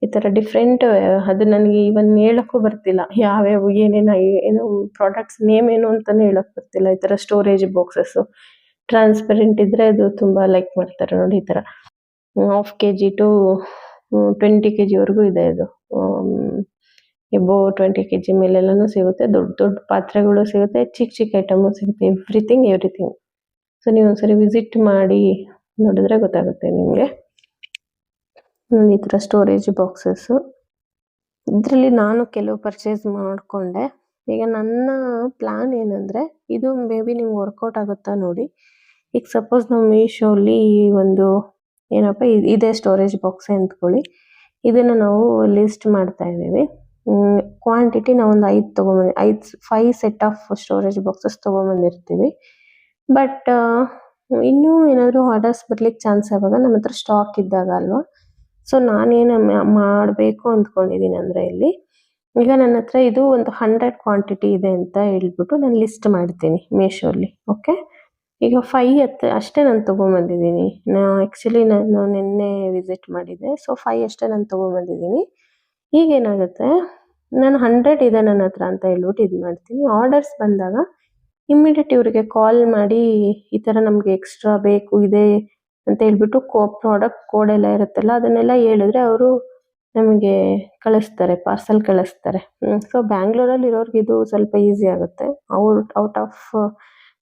ಈ ಥರ ಡಿಫ್ರೆಂಟ್. ಅದು ನನಗೆ ಇವನ್ ಹೇಳೋಕ್ಕೂ ಬರ್ತಿಲ್ಲ ಯಾವ್ಯಾವ ಏನೋ ಪ್ರಾಡಕ್ಟ್ಸ್ ನೇಮ್ ಏನು ಅಂತಲೇ ಹೇಳೋಕ್ಕೆ ಬರ್ತಿಲ್ಲ. ಈ ಥರ ಸ್ಟೋರೇಜ್ ಬಾಕ್ಸಸ್ಸು ಟ್ರಾನ್ಸ್ಪರೆಂಟ್ ಇದ್ದರೆ ಅದು ತುಂಬ ಲೈಕ್ ಮಾಡ್ತಾರೆ ನೋಡಿ. ಈ ಥರ 1/2 kg ಟು 20 kgವರೆಗೂ ಇದೆ. ಇದು ಎಬೋ 20 kg ಮೇಲೆಲ್ಲನೂ ಸಿಗುತ್ತೆ. ದೊಡ್ಡ ದೊಡ್ಡ ಪಾತ್ರೆಗಳು ಸಿಗುತ್ತೆ, ಚಿಕ್ಕ ಚಿಕ್ಕ ಐಟಮು ಸಿಗುತ್ತೆ, ಎವ್ರಿಥಿಂಗ್. ಸೊ ನೀವು ಒಂದ್ಸರಿ ವಿಸಿಟ್ ಮಾಡಿ ನೋಡಿದ್ರೆ ಗೊತ್ತಾಗುತ್ತೆ ನಿಮಗೆ. ಈ ಥರ ಸ್ಟೋರೇಜ್ ಬಾಕ್ಸಸ್ಸು ಇದರಲ್ಲಿ ನಾನು ಕೆಲವು ಪರ್ಚೇಸ್ ಮಾಡಿಕೊಂಡೆ. ಈಗ ನನ್ನ ಪ್ಲ್ಯಾನ್ ಏನಂದರೆ, ಇದು ಮೇ ಬಿ ನಿಮ್ಗೆ ವರ್ಕೌಟ್ ಆಗುತ್ತಾ ನೋಡಿ. ಈಗ ಸಪೋಸ್ ನಾವು ಮೀಶೋಲಿ ಒಂದು ಏನಪ್ಪ ಇದೇ ಸ್ಟೋರೇಜ್ ಬಾಕ್ಸೇ ಅಂದ್ಕೊಳ್ಳಿ, ಇದನ್ನು ನಾವು ಲಿಸ್ಟ್ ಮಾಡ್ತಾ ಇದ್ದೀವಿ. ಕ್ವಾಂಟಿಟಿ ನಾವೊಂದು 5 ಸೆಟ್ ಆಫ್ ಸ್ಟೋರೇಜ್ ಬಾಕ್ಸಸ್ ತೊಗೊಂಬಂದಿರ್ತೀವಿ. ಬಟ್ ಇನ್ನೂ ಏನಾದರೂ ಆರ್ಡರ್ಸ್ ಬರ್ಲಿಕ್ಕೆ ಚಾನ್ಸ್ ಆಗುವಾಗ ನಮ್ಮ ಹತ್ರ ಸ್ಟಾಕ್ ಇದ್ದಾಗ ಅಲ್ವಾ. ಸೊ ನಾನೇನು ಮಾಡಬೇಕು ಅಂದ್ಕೊಂಡಿದ್ದೀನಿ ಅಂದರೆ, ಈಗ ನನ್ನ ಹತ್ರ ಇದು ಒಂದು 100 ಕ್ವಾಂಟಿಟಿ ಇದೆ ಅಂತ ಹೇಳ್ಬಿಟ್ಟು ನಾನು ಲಿಸ್ಟ್ ಮಾಡ್ತೀನಿ ಮೀಶೋಲಿ. ಓಕೆ, ಈಗ 5 ಅಷ್ಟೇ ನಾನು ತೊಗೊಂಬಂದಿದ್ದೀನಿ. ನಾನು ನಿನ್ನೆ ವಿಸಿಟ್ ಮಾಡಿದ್ದೆ. ಸೊ 5 ಅಷ್ಟೇ ನಾನು ತೊಗೊಂಬಂದಿದ್ದೀನಿ. ಈಗೇನಾಗುತ್ತೆ, ನಾನು 100 ಇದೆ ನನ್ನ ಹತ್ರ ಅಂತ ಹೇಳ್ಬಿಟ್ಟು ಇದು ಮಾಡ್ತೀನಿ. ಆರ್ಡರ್ಸ್ ಬಂದಾಗ ಇಮ್ಮಿಡಿಯೇಟ್ ಇವರಿಗೆ ಕಾಲ್ ಮಾಡಿ ಈ ಥರ ನಮಗೆ ಎಕ್ಸ್ಟ್ರಾ ಬೇಕು ಇದೆ ಅಂತ ಹೇಳ್ಬಿಟ್ಟು ಪ್ರಾಡಕ್ಟ್ ಕೋಡ್ ಎಲ್ಲ ಇರುತ್ತಲ್ಲ ಅದನ್ನೆಲ್ಲ ಹೇಳಿದ್ರೆ ಅವರು ನಮಗೆ ಕಳಿಸ್ತಾರೆ, ಪಾರ್ಸಲ್ ಕಳಿಸ್ತಾರೆ. ಸೊ ಬ್ಯಾಂಗ್ಳೂರಲ್ಲಿ ಇರೋರ್ಗೆ ಇದು ಸ್ವಲ್ಪ ಈಸಿ ಆಗುತ್ತೆ. ಔಟ್ ಆಫ್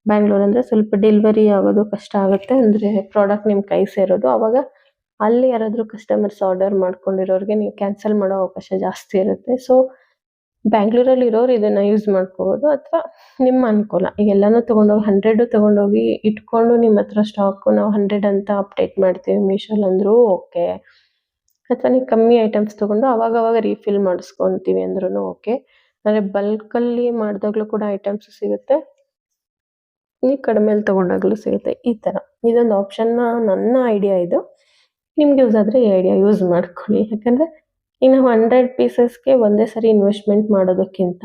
ಬ್ಯಾಂಗ್ಳೂರ್ ಅಂದರೆ ಸ್ವಲ್ಪ ಡೆಲಿವರಿ ಆಗೋದು ಕಷ್ಟ ಆಗುತ್ತೆ. ಅಂದರೆ ಪ್ರಾಡಕ್ಟ್ ನಿಮ್ಮ ಕೈ ಸೇರೋದು, ಆವಾಗ ಅಲ್ಲಿ ಯಾರಾದರೂ ಕಸ್ಟಮರ್ಸ್ ಆರ್ಡರ್ ಮಾಡ್ಕೊಂಡಿರೋರಿಗೆ ನೀವು ಕ್ಯಾನ್ಸಲ್ ಮಾಡೋ ಅವಕಾಶ ಜಾಸ್ತಿ ಇರುತ್ತೆ. ಸೊ ಬ್ಯಾಂಗ್ಳೂರಲ್ಲಿ ಇರೋರು ಇದನ್ನು ಯೂಸ್ ಮಾಡ್ಕೋಬೋದು, ಅಥವಾ ನಿಮ್ಮ ಅನುಕೂಲ. ಈಗ ಎಲ್ಲನೂ ತೊಗೊಂಡೋಗಿ 100 ತೊಗೊಂಡೋಗಿ ಇಟ್ಕೊಂಡು ನಿಮ್ಮ ಹತ್ರ ಸ್ಟಾಕು ನಾವು 100 ಅಂತ ಅಪ್ಡೇಟ್ ಮಾಡ್ತೀವಿ ಮೀಶೋಲ್ ಅಂದರೂ ಓಕೆ, ಅಥವಾ ನೀವು ಕಮ್ಮಿ ಐಟಮ್ಸ್ ತೊಗೊಂಡು ಅವಾಗವಾಗ ರೀಫಿಲ್ ಮಾಡಿಸ್ಕೊತೀವಿ ಅಂದ್ರೂ ಓಕೆ. ಅಂದರೆ ಬಲ್ಕಲ್ಲಿ ಮಾಡಿದಾಗಲೂ ಕೂಡ ಐಟಮ್ಸ್ ಸಿಗುತ್ತೆ, ನೀವು ಕಡಿಮೆಲಿ ತೊಗೊಂಡಾಗಲೂ ಸಿಗುತ್ತೆ. ಈ ಥರ ಇದೊಂದು ಆಪ್ಷನ್ನ ನನ್ನ ಐಡಿಯಾ ಇದು. ನಿಮ್ಗೆ ಯೂಸ್ ಆದರೆ ಈ ಐಡಿಯಾ ಯೂಸ್ ಮಾಡ್ಕೊಳ್ಳಿ. ಯಾಕಂದರೆ ಈಗ ನಾವು 100 ಪೀಸಸ್ಗೆ ಒಂದೇ ಸರಿ ಇನ್ವೆಸ್ಟ್ಮೆಂಟ್ ಮಾಡೋದಕ್ಕಿಂತ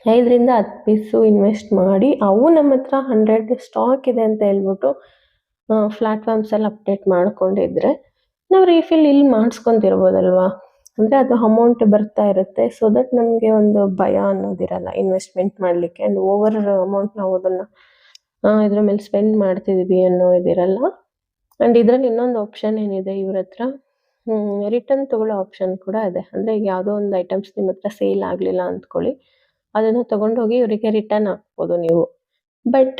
5ರಿಂದ 10 ಪೀಸು ಇನ್ವೆಸ್ಟ್ ಮಾಡಿ ಅವು ನಮ್ಮ ಹತ್ರ 100 ಸ್ಟಾಕ್ ಇದೆ ಅಂತ ಹೇಳ್ಬಿಟ್ಟು ಪ್ಲಾಟ್ಫಾರ್ಮ್ಸಲ್ಲಿ ಅಪ್ಡೇಟ್ ಮಾಡ್ಕೊಂಡಿದ್ರೆ ನಾವು ರೀಫಿಲ್ ಇಲ್ಲಿ ಮಾಡಿಸ್ಕೊಂತಿರ್ಬೋದಲ್ವಾ. ಅಂದರೆ ಅದು ಅಮೌಂಟ್ ಬರ್ತಾ ಇರುತ್ತೆ. ಸೊ ದಟ್ ನಮಗೆ ಒಂದು ಭಯ ಅನ್ನೋದಿರಲ್ಲ ಇನ್ವೆಸ್ಟ್ಮೆಂಟ್ ಮಾಡಲಿಕ್ಕೆ. ಆ್ಯಂಡ್ ಓವರ್ ಅಮೌಂಟ್ ನಾವು ಅದನ್ನು ಇದ್ರ ಮೇಲೆ ಸ್ಪೆಂಡ್ ಮಾಡ್ತಿದ್ವಿ ಅನ್ನೋ ಇದಿರಲ್ಲ. ಆ್ಯಂಡ್ ಇದರಲ್ಲಿ ಇನ್ನೊಂದು ಆಪ್ಷನ್ ಏನಿದೆ ಇವ್ರ ಹತ್ರ, ರಿಟರ್ನ್ ತೊಗೊಳ್ಳೋ ಆಪ್ಷನ್ ಕೂಡ ಇದೆ. ಅಂದರೆ ಈಗ ಯಾವುದೋ ಒಂದು ಐಟಮ್ಸ್ ನಿಮ್ಮ ಹತ್ರ ಸೇಲ್ ಆಗಲಿಲ್ಲ ಅಂದ್ಕೊಳ್ಳಿ, ಅದನ್ನು ತೊಗೊಂಡೋಗಿ ಇವರಿಗೆ ರಿಟರ್ನ್ ಹಾಕ್ಬೋದು ನೀವು. ಬಟ್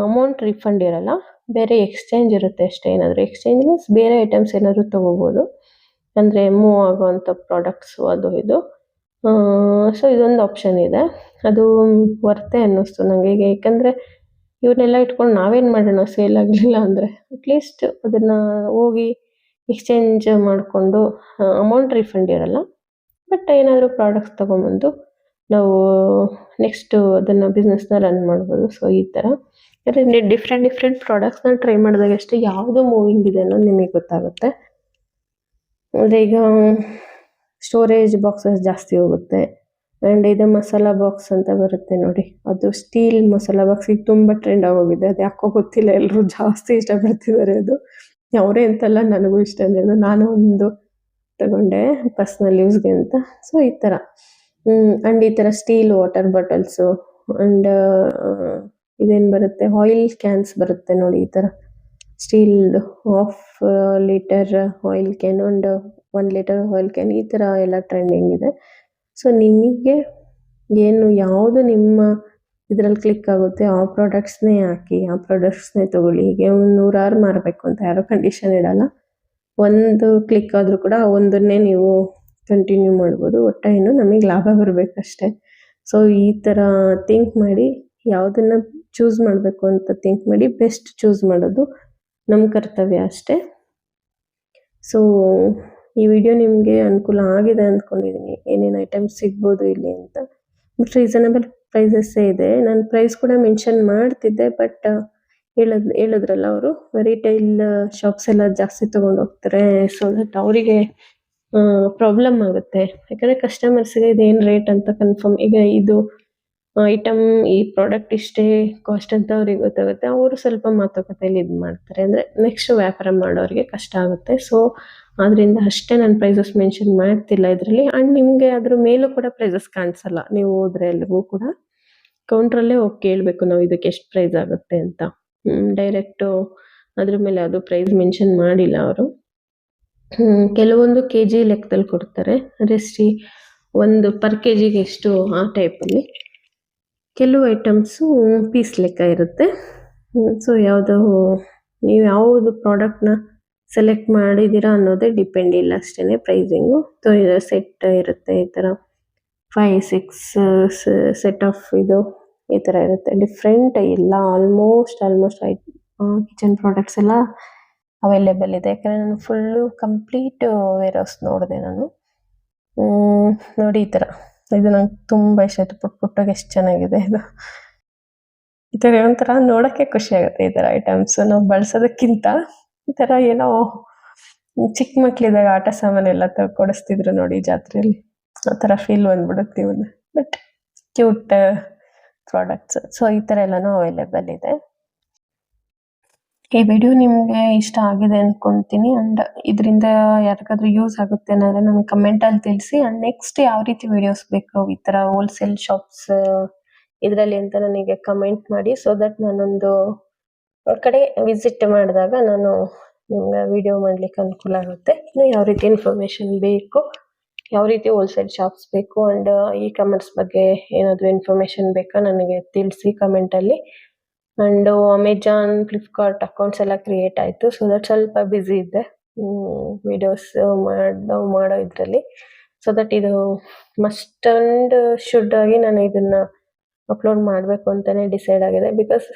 ಅಮೌಂಟ್ ರೀಫಂಡ್ ಇರಲ್ಲ, ಬೇರೆ ಎಕ್ಸ್ಚೇಂಜ್ ಇರುತ್ತೆ ಅಷ್ಟೇ. ಏನಾದರೂ ಎಕ್ಸ್ಚೇಂಜ್ ಮೀನ್ಸ್ ಬೇರೆ ಐಟಮ್ಸ್ ಏನಾದರೂ ತೊಗೋಬೋದು, ಅಂದರೆ ಮೂವ್ ಆಗೋವಂಥ ಪ್ರಾಡಕ್ಟ್ಸು ಅದು ಇದು. ಸೊ ಇದೊಂದು ಆಪ್ಷನ್ ಇದೆ, ಅದು ವರ್ತೆ ಅನ್ನಿಸ್ತು ನನಗೆ. ಈಗ ಏಕೆಂದರೆ ಇವನ್ನೆಲ್ಲ ಇಟ್ಕೊಂಡು ನಾವೇನು ಮಾಡೋಣ ಸೇಲ್ ಆಗಲಿಲ್ಲ ಅಂದರೆ. ಅಟ್ಲೀಸ್ಟ್ ಅದನ್ನು ಹೋಗಿ ಎಕ್ಸ್ಚೇಂಜ್ ಮಾಡಿಕೊಂಡು ಅಮೌಂಟ್ ರೀಫಂಡ್ ಇರಲ್ಲ, ಬಟ್ ಏನಾದರೂ ಪ್ರಾಡಕ್ಟ್ಸ್ ತೊಗೊಂಬಂದು ನಾವು ನೆಕ್ಸ್ಟು ಅದನ್ನು ಬಿಸ್ನೆಸ್ನ ರನ್ ಮಾಡ್ಬೋದು. ಸೊ ಈ ಥರ ಯಾಕಂದರೆ ಡಿಫ್ರೆಂಟ್ ಪ್ರಾಡಕ್ಟ್ಸ್ನ ಟ್ರೈ ಮಾಡಿದಾಗ ಅಷ್ಟೇ ಯಾವುದು ಮೂವಿಂಗ್ ಇದೆ ಅನ್ನೋದು ನಿಮಗೆ ಗೊತ್ತಾಗುತ್ತೆ. ಅಂದರೆ ಈಗ ಸ್ಟೋರೇಜ್ ಬಾಕ್ಸಸ್ ಜಾಸ್ತಿ ಹೋಗುತ್ತೆ. ಆ್ಯಂಡ್ ಇದು ಮಸಾಲ ಬಾಕ್ಸ್ ಅಂತ ಬರುತ್ತೆ ನೋಡಿ, ಅದು ಸ್ಟೀಲ್ ಮಸಾಲ ಬಾಕ್ಸ್ ಈಗ ತುಂಬ ಟ್ರೆಂಡ್ ಆಗೋಗಿದೆ. ಅದು ಯಾಕೋ ಗೊತ್ತಿಲ್ಲ, ಎಲ್ಲರೂ ಜಾಸ್ತಿ ಇಷ್ಟಪಡ್ತಿದ್ದಾರೆ ಅದು. ಅವರೇ ಅಂತಲ್ಲ, ನನಗೂ ಇಷ್ಟನೇ ಅದು. ನಾನು ಒಂದು ತಗೊಂಡೆ ಪರ್ಸ್ನಲ್ ಯೂಸ್ಗೆ ಅಂತ. ಸೊ ಈ ಥರ ಆ್ಯಂಡ್ ಈ ಥರ ಸ್ಟೀಲ್ ವಾಟರ್ ಬಾಟಲ್ಸು ಆ್ಯಂಡ್ ಇದೇನು ಬರುತ್ತೆ, ಆಯಿಲ್ ಕ್ಯಾನ್ಸ್ ಬರುತ್ತೆ ನೋಡಿ, ಈ ಥರ ಸ್ಟೀಲ್ದು 1/2 litre oil can and 1 litre oil can, ಈ ಥರ ಎಲ್ಲ ಟ್ರೆಂಡಿಂಗ್ ಇದೆ. ಸೊ ನಿಮಗೆ ಏನು ಯಾವುದು ನಿಮ್ಮ ಇದರಲ್ಲಿ ಕ್ಲಿಕ್ ಆಗುತ್ತೆ ಆ ಪ್ರಾಡಕ್ಟ್ಸ್ನೇ ಹಾಕಿ, ಆ ಪ್ರಾಡಕ್ಟ್ಸ್ನೇ ತೊಗೊಳ್ಳಿ. ಹೀಗೆ 100 ಮಾರಬೇಕು ಅಂತ ಯಾರೂ ಕಂಡೀಷನ್ ಇಡಲ್ಲ. ಒಂದು ಕ್ಲಿಕ್ ಆದರೂ ಕೂಡ ಒಂದನ್ನೇ ನೀವು ಕಂಟಿನ್ಯೂ ಮಾಡ್ಬೋದು. ಒಟ್ಟೇನು ನಮಗೆ ಲಾಭ ಬರಬೇಕಷ್ಟೆ. ಸೊ ಈ ಥರ ಥಿಂಕ್ ಮಾಡಿ ಯಾವುದನ್ನು ಚೂಸ್ ಮಾಡಬೇಕು ಅಂತ ಥಿಂಕ್ ಮಾಡಿ ಬೆಸ್ಟ್ ಚೂಸ್ ಮಾಡೋದು ನಮ್ಮ ಕರ್ತವ್ಯ ಅಷ್ಟೇ. ಸೊ ಈ ವಿಡಿಯೋ ನಿಮಗೆ ಅನುಕೂಲ ಆಗಿದೆ ಅಂದ್ಕೊಂಡಿದ್ದೀನಿ. ಏನೇನು ಐಟಮ್ಸ್ ಸಿಗ್ಬೋದು ಇಲ್ಲಿ ಅಂತ. ಬಟ್ ರೀಸನಬಲ್ ಪ್ರೈಸಸ್ಸೇ ಇದೆ. ನಾನು ಪ್ರೈಸ್ ಕೂಡ ಮೆನ್ಷನ್ ಮಾಡ್ತಿದ್ದೆ, ಬಟ್ ಹೇಳಿದ್ರಲ್ಲ ಅವರು, ರಿಟೈಲ್ ಶಾಪ್ಸ್ ಎಲ್ಲ ಜಾಸ್ತಿ ತೊಗೊಂಡು ಹೋಗ್ತಾರೆ. ಸೊ ದಟ್ ಅವರಿಗೆ ಪ್ರಾಬ್ಲಮ್ ಆಗುತ್ತೆ. ಯಾಕಂದರೆ ಕಸ್ಟಮರ್ಸ್ಗೆ ಇದೇನು ರೇಟ್ ಅಂತ ಕನ್ಫರ್ಮ್, ಈಗ ಇದು ಐಟಮ್ ಈ ಪ್ರಾಡಕ್ಟ್ ಇಷ್ಟೇ ಕಾಸ್ಟ್ ಅಂತ ಅವ್ರಿಗೆ ಗೊತ್ತಾಗುತ್ತೆ. ಅವರು ಸ್ವಲ್ಪ ಮಾತುಕತೆಯಲ್ಲಿ ಇದು ಮಾಡ್ತಾರೆ, ಅಂದರೆ ನೆಕ್ಸ್ಟ್ ವ್ಯಾಪಾರ ಮಾಡೋರಿಗೆ ಕಷ್ಟ ಆಗುತ್ತೆ. ಸೊ ಆದ್ದರಿಂದ ಅಷ್ಟೇ ನಾನು ಪ್ರೈಸಸ್ ಮೆನ್ಷನ್ ಮಾಡ್ತಿಲ್ಲ ಇದರಲ್ಲಿ. ಆ್ಯಂಡ್ ನಿಮಗೆ ಅದ್ರ ಮೇಲೂ ಕೂಡ ಪ್ರೈಸಸ್ ಕಾಣಿಸಲ್ಲ. ನೀವು ಹೋದ್ರೆ ಎಲ್ಲಿಗೂ ಕೂಡ ಕೌಂಟ್ರಲ್ಲೇ ಹೋಗಿ ಕೇಳಬೇಕು ನಾವು ಇದಕ್ಕೆ ಎಷ್ಟು ಪ್ರೈಸ್ ಆಗುತ್ತೆ ಅಂತ. ಡೈರೆಕ್ಟು ಅದ್ರ ಮೇಲೆ ಅದು ಪ್ರೈಸ್ ಮೆನ್ಷನ್ ಮಾಡಿಲ್ಲ ಅವರು. ಕೆಲವೊಂದು ಕೆ ಜಿ ಲೆಕ್ಕದಲ್ಲಿ ಕೊಡ್ತಾರೆ, ಅಂದರೆ ಒಂದು ಪರ್ ಕೆ ಜಿಗೆ ಎಷ್ಟು ಆ ಟೈಪಲ್ಲಿ. ಕೆಲವು ಐಟಮ್ಸು ಪೀಸ್ ಲೆಕ್ಕ ಇರುತ್ತೆ. ಸೊ ನೀವು ಯಾವುದು ಪ್ರಾಡಕ್ಟ್ನ ಸೆಲೆಕ್ಟ್ ಮಾಡಿದ್ದೀರಾ ಅನ್ನೋದೇ ಡಿಪೆಂಡ್ ಇಲ್ಲ ಅಷ್ಟೇ ಪ್ರೈಸಿಂಗು. ಸೊ ಇದು ಸೆಟ್ ಇರುತ್ತೆ, ಈ ಥರ 5-6 ಸೆಟ್ ಆಫ್ ಇದು ಈ ಥರ ಇರುತ್ತೆ. ಡಿಫ್ರೆಂಟ್ ಇಲ್ಲ, ಆಲ್ಮೋಸ್ಟ್ ಕಿಚನ್ ಪ್ರಾಡಕ್ಟ್ಸ್ ಎಲ್ಲ ಅವೈಲೇಬಲ್ ಇದೆ. ಯಾಕಂದರೆ ನಾನು ಫುಲ್ಲು ಕಂಪ್ಲೀಟ್ ವೇರ್ ಹೌಸ್ ನೋಡಿದೆ ನಾನು. ನೋಡಿ ಈ ಥರ, ಇದು ನಂಗೆ ತುಂಬ ಇಷ್ಟ ಆಯಿತು. ಪುಟ್ಟಾಗಿ ಎಷ್ಟು ಚೆನ್ನಾಗಿದೆ ಇದು. ಈ ಥರ ಒಂಥರ ನೋಡೋಕ್ಕೆ ಖುಷಿ ಆಗುತ್ತೆ. ಈ ಥರ ಐಟಮ್ಸ್ ನಾವು ಬಳಸೋದಕ್ಕಿಂತ ಈ ಥರ ಏನೋ ಚಿಕ್ಕ ಮಕ್ಕಳಿದ್ದಾಗ ಆಟ ಸಾಮಾನೆಲ್ಲ ಕೊಡಿಸ್ತಿದ್ರು ನೋಡಿ ಜಾತ್ರೆಯಲ್ಲಿ, ಆ ಥರ ಫೀಲ್ ಬಂದ್ಬಿಡುತ್ತೆ ಇವನ್ನ. But cute products. ಸೊ ಈ ಥರ ಎಲ್ಲನೂ ಅವೈಲೇಬಲ್ ಇದೆ. ಈ ವಿಡಿಯೋ ನಿಮಗೆ ಇಷ್ಟ ಆಗಿದೆ ಅಂದ್ಕೊಳ್ತೀನಿ. ಆ್ಯಂಡ್ ಇದರಿಂದ ಯಾರಿಗಾದ್ರೂ ಯೂಸ್ ಆಗುತ್ತೆ ಅನ್ನೋದ್ರೆ ನನಗೆ ಕಮೆಂಟಲ್ಲಿ ತಿಳಿಸಿ. ಆ್ಯಂಡ್ ನೆಕ್ಸ್ಟ್ ಯಾವ ರೀತಿ ವಿಡಿಯೋಸ್ ಬೇಕು ಈ ಥರ ಹೋಲ್ಸೇಲ್ ಶಾಪ್ಸ್ ಇದರಲ್ಲಿ ಅಂತ ನನಗೆ ಕಮೆಂಟ್ ಮಾಡಿ. ಸೊ ದಟ್ ನಾನೊಂದು ಕಡೆ ವಿಸಿಟ್ ಮಾಡಿದಾಗ ನಾನು ನಿಮ್ಗೆ ವಿಡಿಯೋ ಮಾಡಲಿಕ್ಕೆ ಅನುಕೂಲ ಆಗುತ್ತೆ. ಇನ್ನು ಯಾವ ರೀತಿ ಇನ್ಫಾರ್ಮೇಷನ್ ಬೇಕು, ಯಾವ ರೀತಿ ಹೋಲ್ಸೇಲ್ ಶಾಪ್ಸ್ ಬೇಕು, ಆ್ಯಂಡ್ ಇ ಕಾಮರ್ಸ್ ಬಗ್ಗೆ ಏನಾದರೂ ಇನ್ಫಾರ್ಮೇಷನ್ ಬೇಕಾ ನನಗೆ ತಿಳಿಸಿ ಕಮೆಂಟಲ್ಲಿ. ಆ್ಯಂಡ್ ಅಮೆಜಾನ್, ಫ್ಲಿಪ್ಕಾರ್ಟ್ ಅಕೌಂಟ್ಸ್ ಎಲ್ಲ ಕ್ರಿಯೇಟ್ ಆಯಿತು. ಸೊ ದಟ್ ಸ್ವಲ್ಪ ಬ್ಯುಸಿ ಇದ್ದೆ ವಿಡಿಯೋಸ್ ಮಾಡೋ ಇದರಲ್ಲಿ. ಸೊ ದಟ್ ಇದು ಮಸ್ಟ್ ಆ್ಯಂಡ್ ಶುಡ್ ಆಗಿ ನಾನು ಇದನ್ನು ಅಪ್ಲೋಡ್ ಮಾಡಬೇಕು ಅಂತಲೇ ಡಿಸೈಡ್ ಆಗಿದೆ. ಬಿಕಾಸ್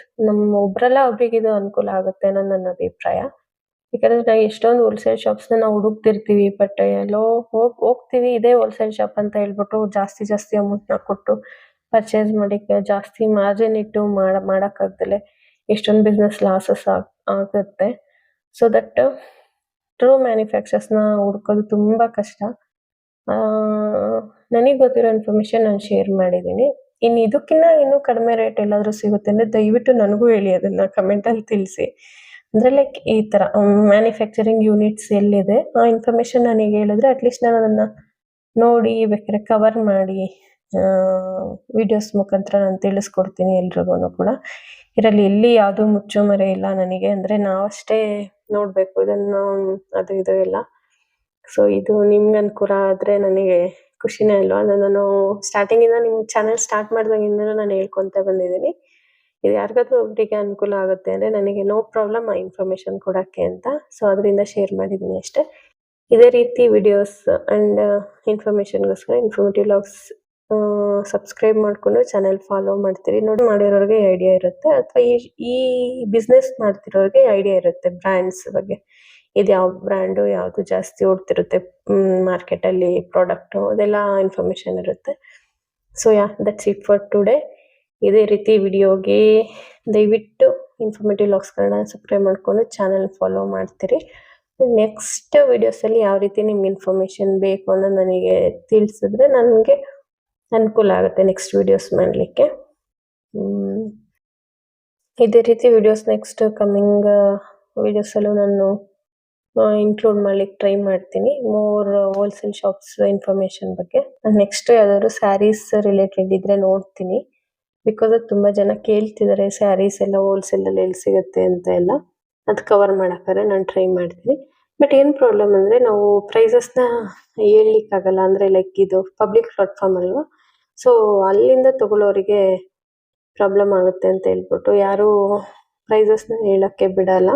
ಒಬ್ರಿಗೆ ಇದು ಅನುಕೂಲ ಆಗುತ್ತೆ ಅನ್ನೋದು ನನ್ನ ಅಭಿಪ್ರಾಯ. ಯಾಕಂದರೆ ನಾವು ಎಷ್ಟೊಂದು ಹೋಲ್ಸೇಲ್ ಶಾಪ್ಸ್ನ ನಾವು ಹುಡುಕ್ತಿರ್ತೀವಿ, ಬಟ್ ಎಲ್ಲೋ ಹೋಗ್ತೀವಿ ಇದೇ ಹೋಲ್ಸೇಲ್ ಶಾಪ್ ಅಂತ ಹೇಳ್ಬಿಟ್ಟು ಜಾಸ್ತಿ ಅಮೌಂಟ್ನ ಕೊಟ್ಟು ಪರ್ಚೇಸ್ ಮಾಡಿಕ್ಕೆ ಜಾಸ್ತಿ ಮಾರ್ಜಿನ್ ಇಟ್ಟು ಮಾಡೋಕ್ಕಾಗ್ದಲೆ ಎಷ್ಟೊಂದು ಬಿಸ್ನೆಸ್ ಲಾಸಸ್ ಆಗುತ್ತೆ. ಸೊ ದಟ್ ಟ್ರೂ ಮ್ಯಾನುಫ್ಯಾಕ್ಚರ್ಸ್ನ ಹುಡ್ಕೋದು ತುಂಬ ಕಷ್ಟ. ನನಗೆ ಗೊತ್ತಿರೋ ಇನ್ಫಾರ್ಮೇಷನ್ ನಾನು ಶೇರ್ ಮಾಡಿದ್ದೀನಿ. ಇನ್ನು ಇದಕ್ಕಿಂತ ಇನ್ನೂ ಕಡಿಮೆ ರೇಟ್ ಎಲ್ಲಾದರೂ ಸಿಗುತ್ತೆ ಅಂದರೆ ದಯವಿಟ್ಟು ನನಗೂ ಹೇಳಿ, ಅದನ್ನು ಕಮೆಂಟಲ್ಲಿ ತಿಳಿಸಿ. ಅಂದರೆ ಲೈಕ್ ಈ ಥರ ಮ್ಯಾನುಫ್ಯಾಕ್ಚರಿಂಗ್ ಯೂನಿಟ್ಸ್ ಎಲ್ಲಿದೆ ಆ ಇನ್ಫಾರ್ಮೇಷನ್ ನನಗೆ ಹೇಳಿದ್ರೆ ಅಟ್ಲೀಸ್ಟ್ ನಾನು ಅದನ್ನು ನೋಡಿ ಬೇಕಾದ್ರೆ ಕವರ್ ಮಾಡಿ ವಿಡಿಯೋಸ್ ಮುಖಾಂತರ ನಾನು ತಿಳಿಸ್ಕೊಡ್ತೀನಿ ಎಲ್ರಿಗೂ ಕೂಡ. ಇದರಲ್ಲಿ ಎಲ್ಲಿ ಯಾವುದೂ ಮುಚ್ಚುಮರೆ ಇಲ್ಲ ನನಗೆ, ಅಂದರೆ ನಾವಷ್ಟೇ ನೋಡಬೇಕು ಇದನ್ನು, ಅದು ಇದು ಎಲ್ಲ. ಸೊ ಇದು ನಿಮ್ಗೆ ಅನುಕೂಲ ಆದರೆ ನನಗೆ ಖುಷಿನೇ ಅಲ್ವಾ. ನಾನು ಸ್ಟಾರ್ಟಿಂಗಿಂದ ನಿಮ್ಮ ಚಾನಲ್ ಸ್ಟಾರ್ಟ್ ಮಾಡಿದಾಗಿಂದನೂ ನಾನು ಹೇಳ್ಕೊತ ಬಂದಿದ್ದೀನಿ, ಇದು ಯಾರಿಗಾದ್ರೂ ಒಬ್ಬರಿಗೆ ಅನುಕೂಲ ಆಗುತ್ತೆ ಅಂದರೆ ನನಗೆ ನೋ ಪ್ರಾಬ್ಲಮ್ ಆ ಇನ್ಫಾರ್ಮೇಷನ್ ಕೊಡೋಕ್ಕೆ ಅಂತ. ಸೊ ಅದರಿಂದ ಶೇರ್ ಮಾಡಿದ್ದೀನಿ ಅಷ್ಟೇ. ಇದೇ ರೀತಿ ವಿಡಿಯೋಸ್ ಆ್ಯಂಡ್ ಇನ್ಫಾರ್ಮೇಷನ್ಗೋಸ್ಕರ ಇನ್ಫಾರ್ಮೇಟಿವ್ ಲಾಗ್ಸ್ ಸಬ್ಸ್ಕ್ರೈಬ್ ಮಾಡಿಕೊಂಡು ಚಾನಲ್ ಫಾಲೋ ಮಾಡ್ತೀರಿ. ನೋಡಿ ಮಾಡಿರೋರಿಗೆ ಐಡಿಯಾ ಇರುತ್ತೆ, ಅಥವಾ ಈ ಬಿಸ್ನೆಸ್ ಮಾಡ್ತಿರೋರಿಗೆ ಐಡಿಯಾ ಇರುತ್ತೆ ಬ್ರ್ಯಾಂಡ್ಸ್ ಬಗ್ಗೆ. ಇದು ಯಾವ ಬ್ರ್ಯಾಂಡು ಯಾವುದು ಜಾಸ್ತಿ ಓಡ್ತಿರುತ್ತೆ ಮಾರ್ಕೆಟಲ್ಲಿ ಪ್ರಾಡಕ್ಟು, ಅದೆಲ್ಲ ಇನ್ಫಾರ್ಮೇಷನ್ ಇರುತ್ತೆ. So that's it for today. ಇದೇ ರೀತಿ ವಿಡಿಯೋಗೆ ದಯವಿಟ್ಟು ಇನ್ಫಾರ್ಮೇಟಿವ್ ಲಾಗ್ಸ್ ಕನ್ನಡ ಸಬ್ಸ್ಕ್ರೈಬ್ ಮಾಡಿಕೊಂಡು ಚಾನಲ್ ಫಾಲೋ ಮಾಡ್ತೀರಿ. ನೆಕ್ಸ್ಟ್ ವಿಡಿಯೋಸಲ್ಲಿ ಯಾವ ರೀತಿ ನಿಮ್ಗೆ ಇನ್ಫಾರ್ಮೇಷನ್ ಬೇಕು ಅನ್ನೋದು ನನಗೆ ತಿಳಿಸಿದ್ರೆ ನನಗೆ ಅನುಕೂಲ ಆಗುತ್ತೆ ನೆಕ್ಸ್ಟ್ ವಿಡಿಯೋಸ್ ಮಾಡಲಿಕ್ಕೆ. ಇದೇ ರೀತಿ ವಿಡಿಯೋಸ್ ನೆಕ್ಸ್ಟ್ ಕಮ್ಮಿಂಗ್ ವಿಡಿಯೋಸಲ್ಲೂ ನಾನು ಇನ್ಕ್ಲೂಡ್ ಮಾಡ್ಲಿಕ್ಕೆ ಟ್ರೈ ಮಾಡ್ತೀನಿ, ಮೋರ್ ಹೋಲ್ಸೇಲ್ ಶಾಪ್ಸ್ ಇನ್ಫಾರ್ಮೇಷನ್ ಬಗ್ಗೆ. ನೆಕ್ಸ್ಟ್ ಯಾವ್ದಾದ್ರು ಸ್ಯಾರೀಸ್ ರಿಲೇಟೆಡ್ ಇದ್ರೆ ನೋಡ್ತೀನಿ, ಬಿಕಾಸ್ ಅದು ತುಂಬ ಜನ ಕೇಳ್ತಿದ್ದಾರೆ ಸ್ಯಾರೀಸ್ ಎಲ್ಲ ಹೋಲ್ಸೇಲಲ್ಲಿ ಎಲ್ಲಿ ಸಿಗುತ್ತೆ ಅಂತ ಎಲ್ಲ. ಅದು ಕವರ್ ಮಾಡೋಕ್ಕಾದ್ರೆ ನಾನು ಟ್ರೈ ಮಾಡ್ತೀನಿ. ಬಟ್ ಏನು ಪ್ರಾಬ್ಲಮ್ ಅಂದರೆ ನಾವು ಪ್ರೈಸಸ್ನ ಹೇಳ್ಲಿಕ್ಕಾಗಲ್ಲ, ಅಂದರೆ ಲೈಕ್ ಇದು ಪಬ್ಲಿಕ್ ಪ್ಲಾಟ್ಫಾರ್ಮ್ ಅಲ್ವಾ. ಸೊ ಅಲ್ಲಿಂದ ತಗೊಳ್ಳೋರಿಗೆ ಪ್ರಾಬ್ಲಮ್ ಆಗುತ್ತೆ ಅಂತ ಹೇಳ್ಬಿಟ್ಟು ಯಾರು ಪ್ರೈಸಸ್ನ ಹೇಳೋಕ್ಕೆ ಬಿಡಲ್ಲ.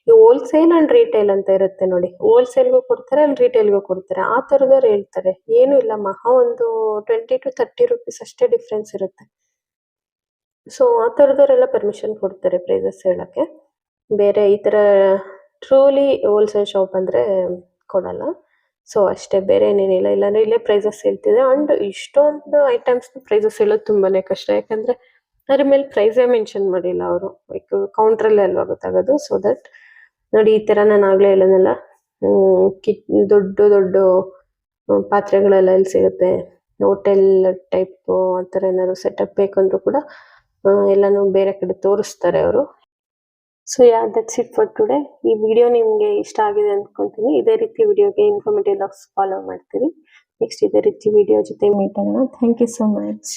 ಈ ಹೋಲ್ಸೇಲ್ ಆ್ಯಂಡ್ ರೀಟೇಲ್ ಅಂತ ಇರುತ್ತೆ ನೋಡಿ, ಹೋಲ್ಸೇಲ್ಗೂ ಕೊಡ್ತಾರೆ ಆ್ಯಂಡ್ ರಿಟೇಲ್ಗೂ ಕೊಡ್ತಾರೆ. ಆ ಥರದವ್ರು ಹೇಳ್ತಾರೆ, ಏನೂ ಇಲ್ಲ, ಮಹಾ ಒಂದು 20 to 30 ರೂಪೀಸ್ ಅಷ್ಟೇ ಡಿಫ್ರೆನ್ಸ್ ಇರುತ್ತೆ. ಸೊ ಆ ಥರದವರೆಲ್ಲ ಪರ್ಮಿಷನ್ ಕೊಡ್ತಾರೆ ಪ್ರೈಸಸ್ ಹೇಳೋಕ್ಕೆ. ಬೇರೆ ಈ ಥರ ಟ್ರೂಲಿ ಹೋಲ್ಸೇಲ್ ಶಾಪ್ ಅಂದರೆ ಕೊಡಲ್ಲ. ಸೊ ಅಷ್ಟೇ, ಬೇರೆ ಏನೇನಿಲ್ಲ. ಇಲ್ಲಾಂದರೆ ಇಲ್ಲೇ ಪ್ರೈಸಸ್ ಹೇಳ್ತಿದೆ. ಆ್ಯಂಡ್ ಇಷ್ಟೊಂದು ಐಟಮ್ಸ್ನ ಪ್ರೈಸಸ್ ಹೇಳೋದು ತುಂಬಾ ಕಷ್ಟ, ಯಾಕಂದರೆ ಅದ್ರ ಮೇಲೆ ಪ್ರೈಸೇ ಮೆನ್ಷನ್ ಮಾಡಿಲ್ಲ ಅವರು, ಲೈಕ್ ಕೌಂಟ್ರಲ್ಲೇ ಅಲ್ವಾ ಗೊತ್ತಾಗೋದು. ಸೊ ದಟ್ ನೋಡಿ, ಈ ಥರ ನಾನು ಆಗಲೇ ಹೇಳೋದಲ್ಲ, ದೊಡ್ಡ ದೊಡ್ಡ ಪಾತ್ರೆಗಳೆಲ್ಲ ಎಲ್ಲಿ ಸಿಗುತ್ತೆ, ಹೋಟೆಲ್ ಟೈಪು ಆ ಥರ ಏನಾದ್ರು ಸೆಟಪ್ ಬೇಕಂದ್ರೂ ಕೂಡ ಎಲ್ಲನೂ ಬೇರೆ ಕಡೆ ತೋರಿಸ್ತಾರೆ ಅವರು. So that's it for today. ಈ ವಿಡಿಯೋ ನಿಮಗೆ ಇಷ್ಟ ಆಗಿದೆ ಅಂದ್ಕೊತೀನಿ. ಇದೇ ರೀತಿ ವಿಡಿಯೋಗೆ ಇನ್ಫಾರ್ಮೇಟಿವ್ ಲಾಗ್ಸ್ ಫಾಲೋ ಮಾಡ್ತೀರಿ. ನೆಕ್ಸ್ಟ್ ಇದೇ ರೀತಿ ವಿಡಿಯೋ ಜೊತೆ ಮೀಟ್ ಆಗೋಣ. Thank you so much.